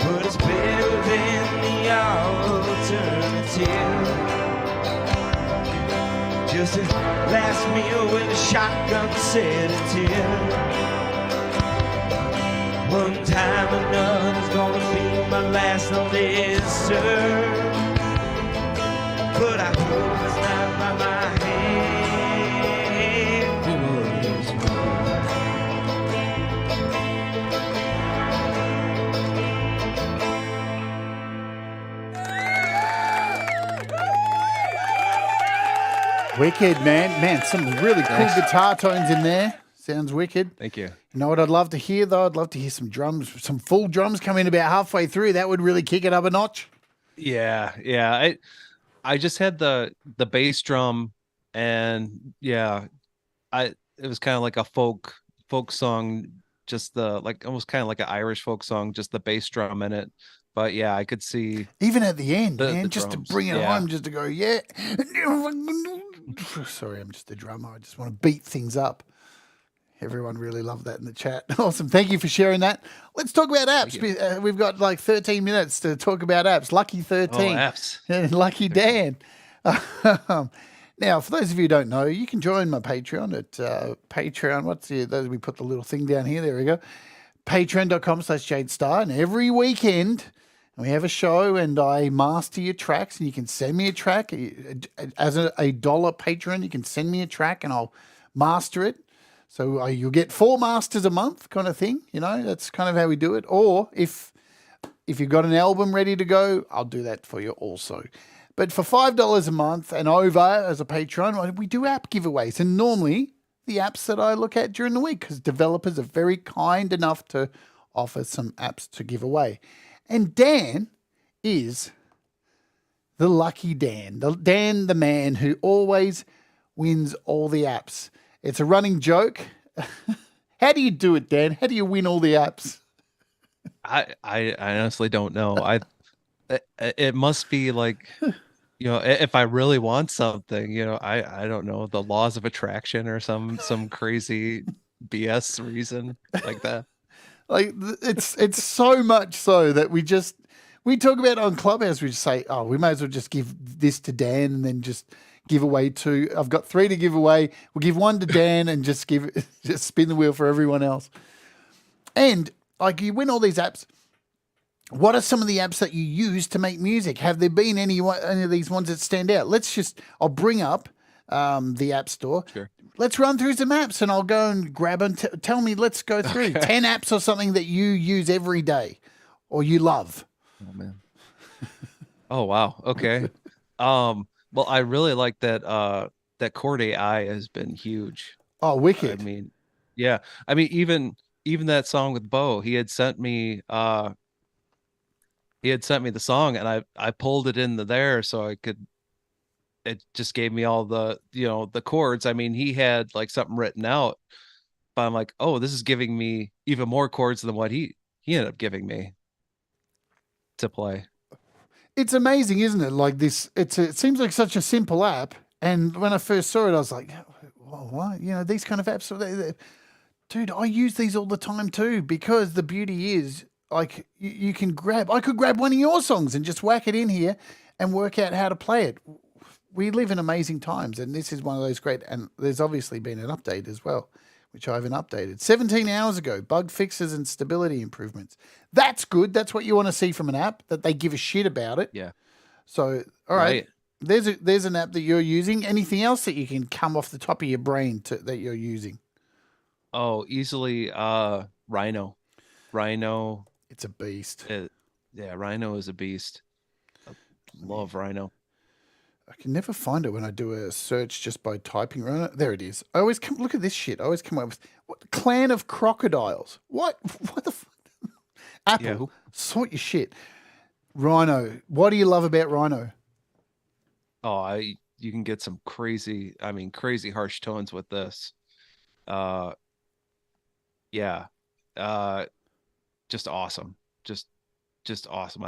But it's better than the alternative. Just a last meal with a shotgun sedative. One time or another's gonna be my last on this earth. But I hope it's not by my hand. Wicked, man. Man, some really cool guitar tones in there. Sounds wicked. Thank you. You know what I'd love to hear, though? I'd love to hear some drums, some full drums come in about halfway through. That would really kick it up a notch. Yeah. I just had the bass drum, and yeah, it was kind of like a folk song, just almost kind of like an Irish folk song, just the bass drum in it. But yeah, I could see Even at the end, man, the just drums. to bring it Yeah. home, just to go, yeah. Sorry, I'm just a drummer. I just want to beat things up. Everyone really loved that in the chat. Awesome. Thank you for sharing that. Let's talk about apps. We've got like 13 minutes to talk about apps. Lucky 13. apps. Lucky Dan. Now, for those of you who don't know, you can join my Patreon at Patreon. We put the little thing down here. There we go. Patreon.com/Jade Starr. And every weekend we have a show and I master your tracks, and you can send me a track. As a dollar patron, you can send me a track and I'll master it. So you'll get 4 masters a month kind of thing. You know, that's kind of how we do it. Or if you've got an album ready to go, I'll do that for you also. But for $5 a month and over as a patron, we do app giveaways. And normally the apps that I look at during the week, because developers are very kind enough to offer some apps to give away. And Dan is the lucky Dan, the man who always wins all the apps. It's a running joke. How do you do it, Dan? How do you win all the apps? I honestly don't know. It must be like, if I really want something, I don't know, the laws of attraction or some crazy BS reason like that. Like it's so much so that we talk about it on Clubhouse. We just say, oh, we may as well just give this to Dan and then just give away 2. I've got 3 to give away. We'll give 1 to Dan and just spin the wheel for everyone else. And like you win all these apps. what are some of the apps that you use to make music? Have there been any of these ones that stand out? I'll bring up the App Store. Sure. Let's run through some apps and I'll go and grab them. Tell me, let's go through Okay. 10 apps or something that you use every day or you love. Oh man. Oh wow. Okay. Well, I really like that Chord AI has been huge. Oh, wicked. I mean, yeah. I mean, even that song with Bo, he had sent me the song and I pulled it into there so it just gave me all the, the chords. I mean, he had like something written out, but I'm like, oh, this is giving me even more chords than what he ended up giving me to play. It's amazing, isn't it? Like this, it seems like such a simple app. And when I first saw it, I was like, well, what? These kind of apps, dude, I use these all the time too, because the beauty is like I could grab one of your songs and just whack it in here and work out how to play it. We live in amazing times, and this is one of those great, and there's obviously been an update as well, which I haven't updated. 17 hours ago, bug fixes and stability improvements. That's good. That's what you want to see from an app, that they give a shit about it. Yeah. So, all right. There's an app that you're using. Anything else that you can come off the top of your brain that you're using? Oh, easily Rhino. Rhino. It's a beast. Yeah, Rhino is a beast. I love Rhino. I can never find it when I do a search just by typing Rhino. There it is. I always look at this shit. I always come up with Clan of Crocodiles. What the Apple, Yeah, sort your shit. Rhino. What do you love about Rhino? Oh, you can get some crazy harsh tones with this. Yeah. Just awesome. Just awesome.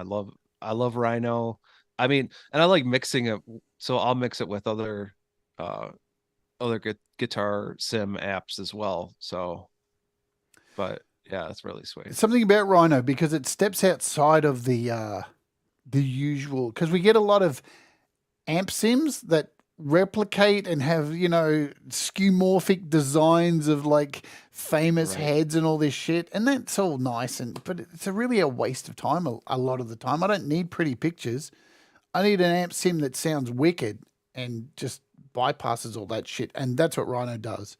I love Rhino. I mean, and I like mixing it, so I'll mix it with other guitar sim apps as well. So, but yeah, it's really sweet. Something about Rhino, because it steps outside of the usual, because we get a lot of amp sims that replicate and have, skeuomorphic designs of like famous heads and all this shit, and that's all nice, but it's really a waste of time a lot of the time. I don't need pretty pictures. I need an amp sim that sounds wicked and just bypasses all that shit, and that's what Rhino does.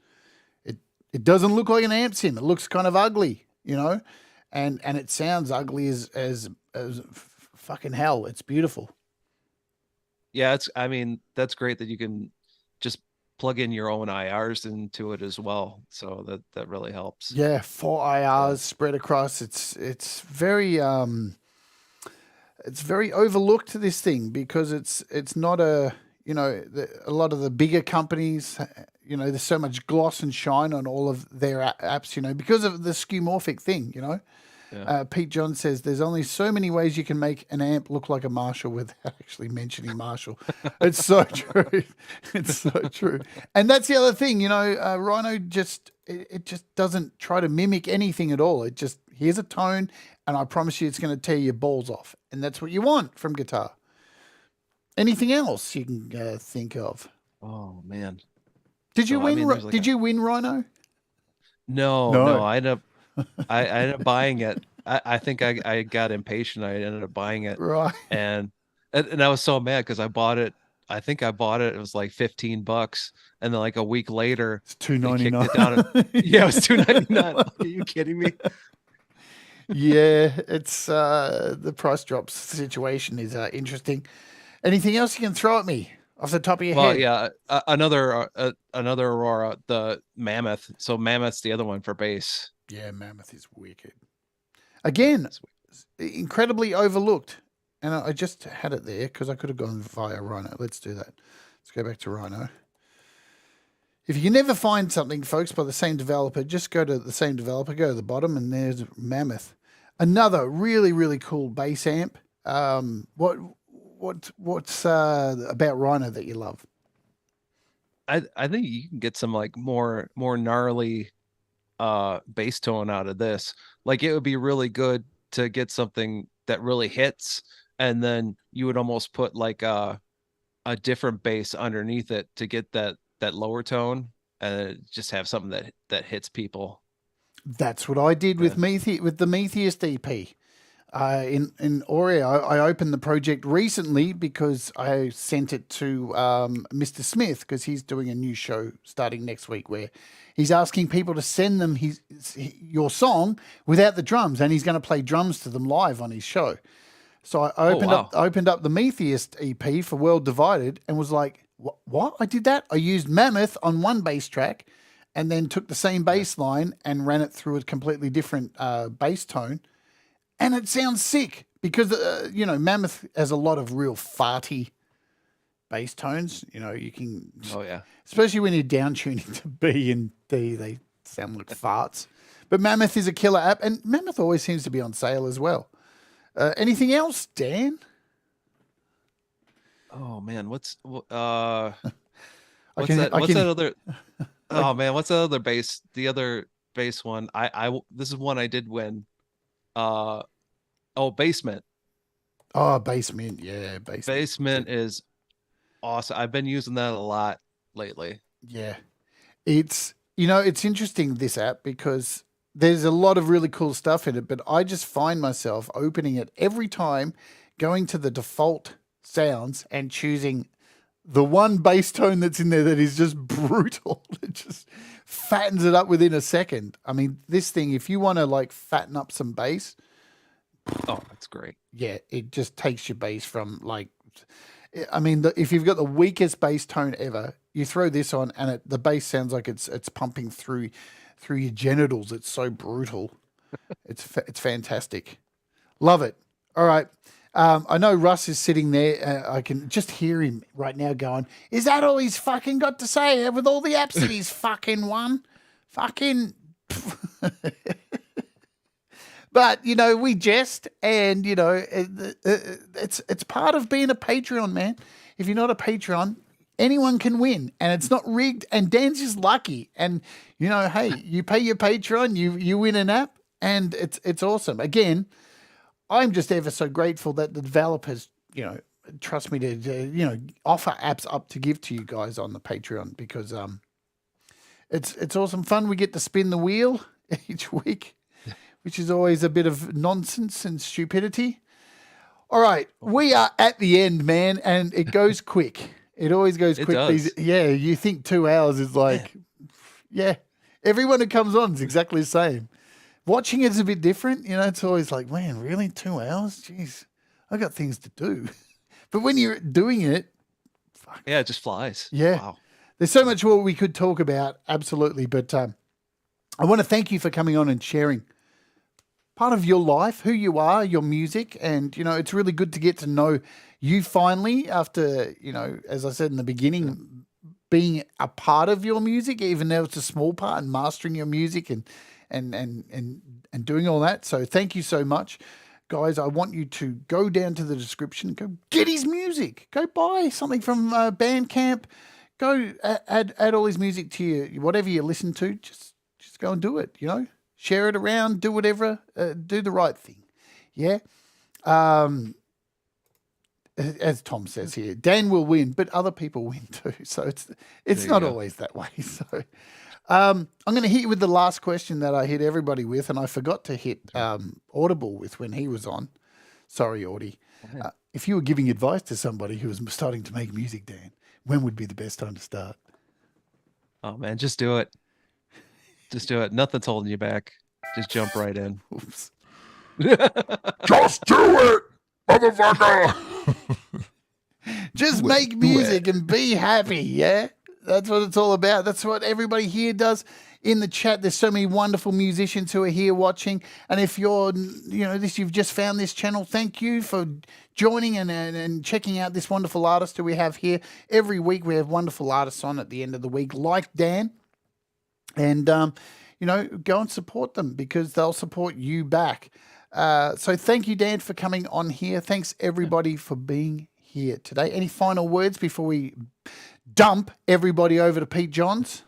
It doesn't look like an amp sim. It looks kind of ugly, and it sounds ugly as fucking hell. It's beautiful. Yeah, that's great that you can just plug in your own IRs into it as well. So that really helps. Yeah, 4 IRs spread across. It's very overlooked, this thing, because it's not a lot of the bigger companies, there's so much gloss and shine on all of their apps, because of the skeuomorphic thing, Yeah. Pete John says there's only so many ways you can make an amp look like a Marshall without actually mentioning Marshall. It's so true. It's so true. And that's the other thing, Rhino just doesn't try to mimic anything at all. It just, here's a tone, and I promise you it's going to tear your balls off. And that's what you want from guitar. Anything else you can think of? Oh man. Did you win? Did you win Rhino? No. I ended up buying it. I think I got impatient. I ended up buying it. Right. And I was so mad because I bought it. I think I bought it. It was like $15, and then like a week later, it's $2.99. It down. Yeah, it was $2.99. Are you kidding me? Yeah, it's the price drops situation is interesting. Anything else you can throw at me off the top of your head? Well, yeah, another Aurora, the Mammoth. So Mammoth's the other one for bass. Yeah, Mammoth is wicked. Again, incredibly overlooked. And I just had it there because I could have gone via Rhino. Let's do that. Let's go back to Rhino. If you can never find something, folks, by the same developer, just go to the same developer, go to the bottom, and there's Mammoth. Another really, really cool bass amp. What's about Rhino that you love? I think you can get some like more gnarly bass tone out of this. Like it would be really good to get something that really hits, and then you would almost put like a different bass underneath it to get that lower tone, and just have something that hits people. That's what I did with the Metheist EP. in Oreo. I opened the project recently because I sent it to Mr. Smith because he's doing a new show starting next week where he's asking people to send them your song without the drums, and he's going to play drums to them live on his show. So I opened up the Metheist EP for World Divided and was like, what? I did that? I used Mammoth on one bass track and then took the same bass line and ran it through a completely different bass tone. And it sounds sick because, Mammoth has a lot of real farty bass tones. You can... Oh, yeah. Especially when you're down tuning to B and D, they sound like farts. But Mammoth is a killer app, and Mammoth always seems to be on sale as well. Anything else, Dan? Oh man, what's that other? Oh man, what's the other bass? The other bass one. This is one I did win. Basement. Oh, Basement. Yeah, Basement. Basement is awesome. I've been using that a lot lately. Yeah. It's interesting, this app, because there's a lot of really cool stuff in it, but I just find myself opening it every time, going to the default sounds and choosing the one bass tone that's in there that is just brutal. It just fattens it up within a second. I mean, this thing, if you want to fatten up some bass, oh, that's great. Yeah, it just takes your bass from if you've got the weakest bass tone ever, you throw this on and the bass sounds like it's pumping through your genitals. It's so brutal. It's fantastic. Love it. All right. I know Russ is sitting there. I can just hear him right now going, is that all he's fucking got to say with all the apps that he's fucking won? Fucking... But, we jest, and, it's part of being a Patreon, man. If you're not a Patreon, anyone can win, and it's not rigged, and Dan's just lucky. And, hey, you pay your Patreon, you win an app, and it's awesome. Again, I'm just ever so grateful that the developers, trust me to offer apps up to give to you guys on the Patreon, because it's awesome fun. We get to spin the wheel each week, which is always a bit of nonsense and stupidity. All right, we are at the end, man, and it goes quick. It always goes quick. Does. You think 2 hours is everyone who comes on is exactly the same. Watching it is a bit different. It's always like, man, really 2 hours? Jeez, I got things to do. But when you're doing it, fuck. Yeah, it just flies. Yeah. Wow. There's so much more we could talk about, absolutely. But I want to thank you for coming on and sharing part of your life, who you are, your music. And, it's really good to get to know you finally after, as I said in the beginning, being a part of your music, even though it's a small part, and mastering your music and doing all that. So thank you so much. Guys, I want you to go down to the description, go get his music, go buy something from Bandcamp, go add all his music to you, whatever you listen to, just go and do it, share it around, do whatever, do the right thing. Yeah. As Tom says here, Dan will win, but other people win too. So it's not always that way. So I'm going to hit you with the last question that I hit everybody with, and I forgot to hit Audible with when he was on. Sorry, Audie. If you were giving advice to somebody who was starting to make music, Dan, when would be the best time to start? Oh man, just do it. Just do it. Nothing's holding you back. Just jump right in. Oops. Just do it, motherfucker. Just make music and be happy, yeah? That's what it's all about. That's what everybody here does in the chat. There's so many wonderful musicians who are here watching. And if you're, you've just found this channel, thank you for joining and checking out this wonderful artist who we have here. Every week we have wonderful artists on at the end of the week, like Dan. And, go and support them because they'll support you back. So thank you, Dan, for coming on here. Thanks, everybody, for being here today. Any final words before we dump everybody over to Pete Johns?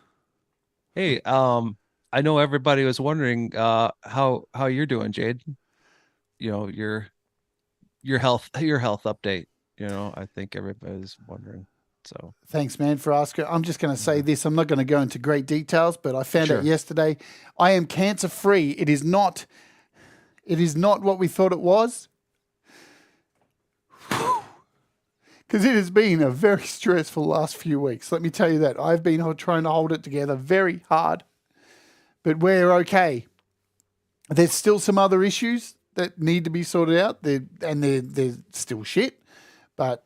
Hey, I know everybody was wondering how you're doing, Jade. Your health update. I think everybody's wondering. So thanks, man, for asking. I'm just going to say this. I'm not going to go into great details, but I found out yesterday I am cancer free. It is not It is not what we thought it was. Because it has been a very stressful last few weeks. Let me tell you that. I've been trying to hold it together very hard. But we're okay. There's still some other issues that need to be sorted out. They're still shit. But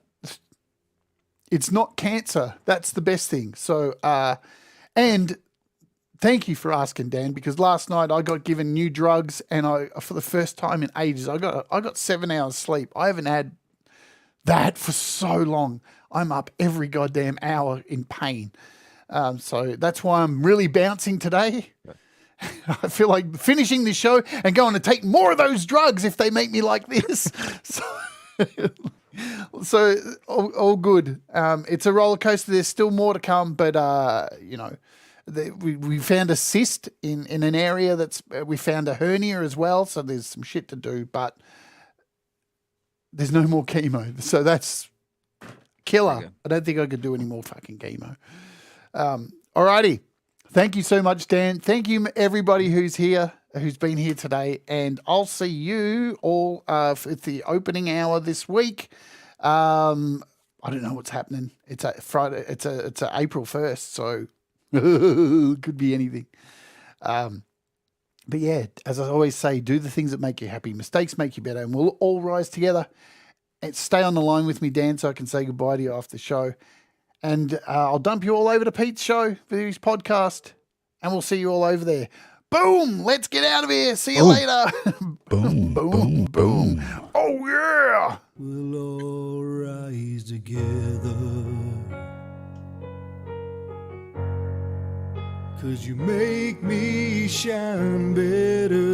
it's not cancer. That's the best thing. So, and thank you for asking, Dan, because last night I got given new drugs and for the first time in ages, I got 7 hours sleep. I haven't had that for so long. I'm up every goddamn hour in pain. So that's why I'm really bouncing today. I feel like finishing this show and going to take more of those drugs if they make me like this. So all good. It's a roller coaster. There's still more to come, but we found a cyst in an area we found a hernia as well. So there's some shit to do, but there's no more chemo. So that's killer. I don't think I could do any more fucking chemo. Alrighty. Thank you so much, Dan. Thank you, everybody who's been here today. And I'll see you all for the opening hour this week. I don't know what's happening. It's a Friday. It's a April 1st, so it could be anything. But yeah, as I always say, do the things that make you happy. Mistakes make you better, and we'll all rise together. And stay on the line with me, Dan, so I can say goodbye to you after the show. And I'll dump you all over to Pete's show for his podcast, and we'll see you all over there. Boom! Let's get out of here. See you later. Boom, boom, boom. Oh, yeah. We'll all rise together, 'cause you make me shine better.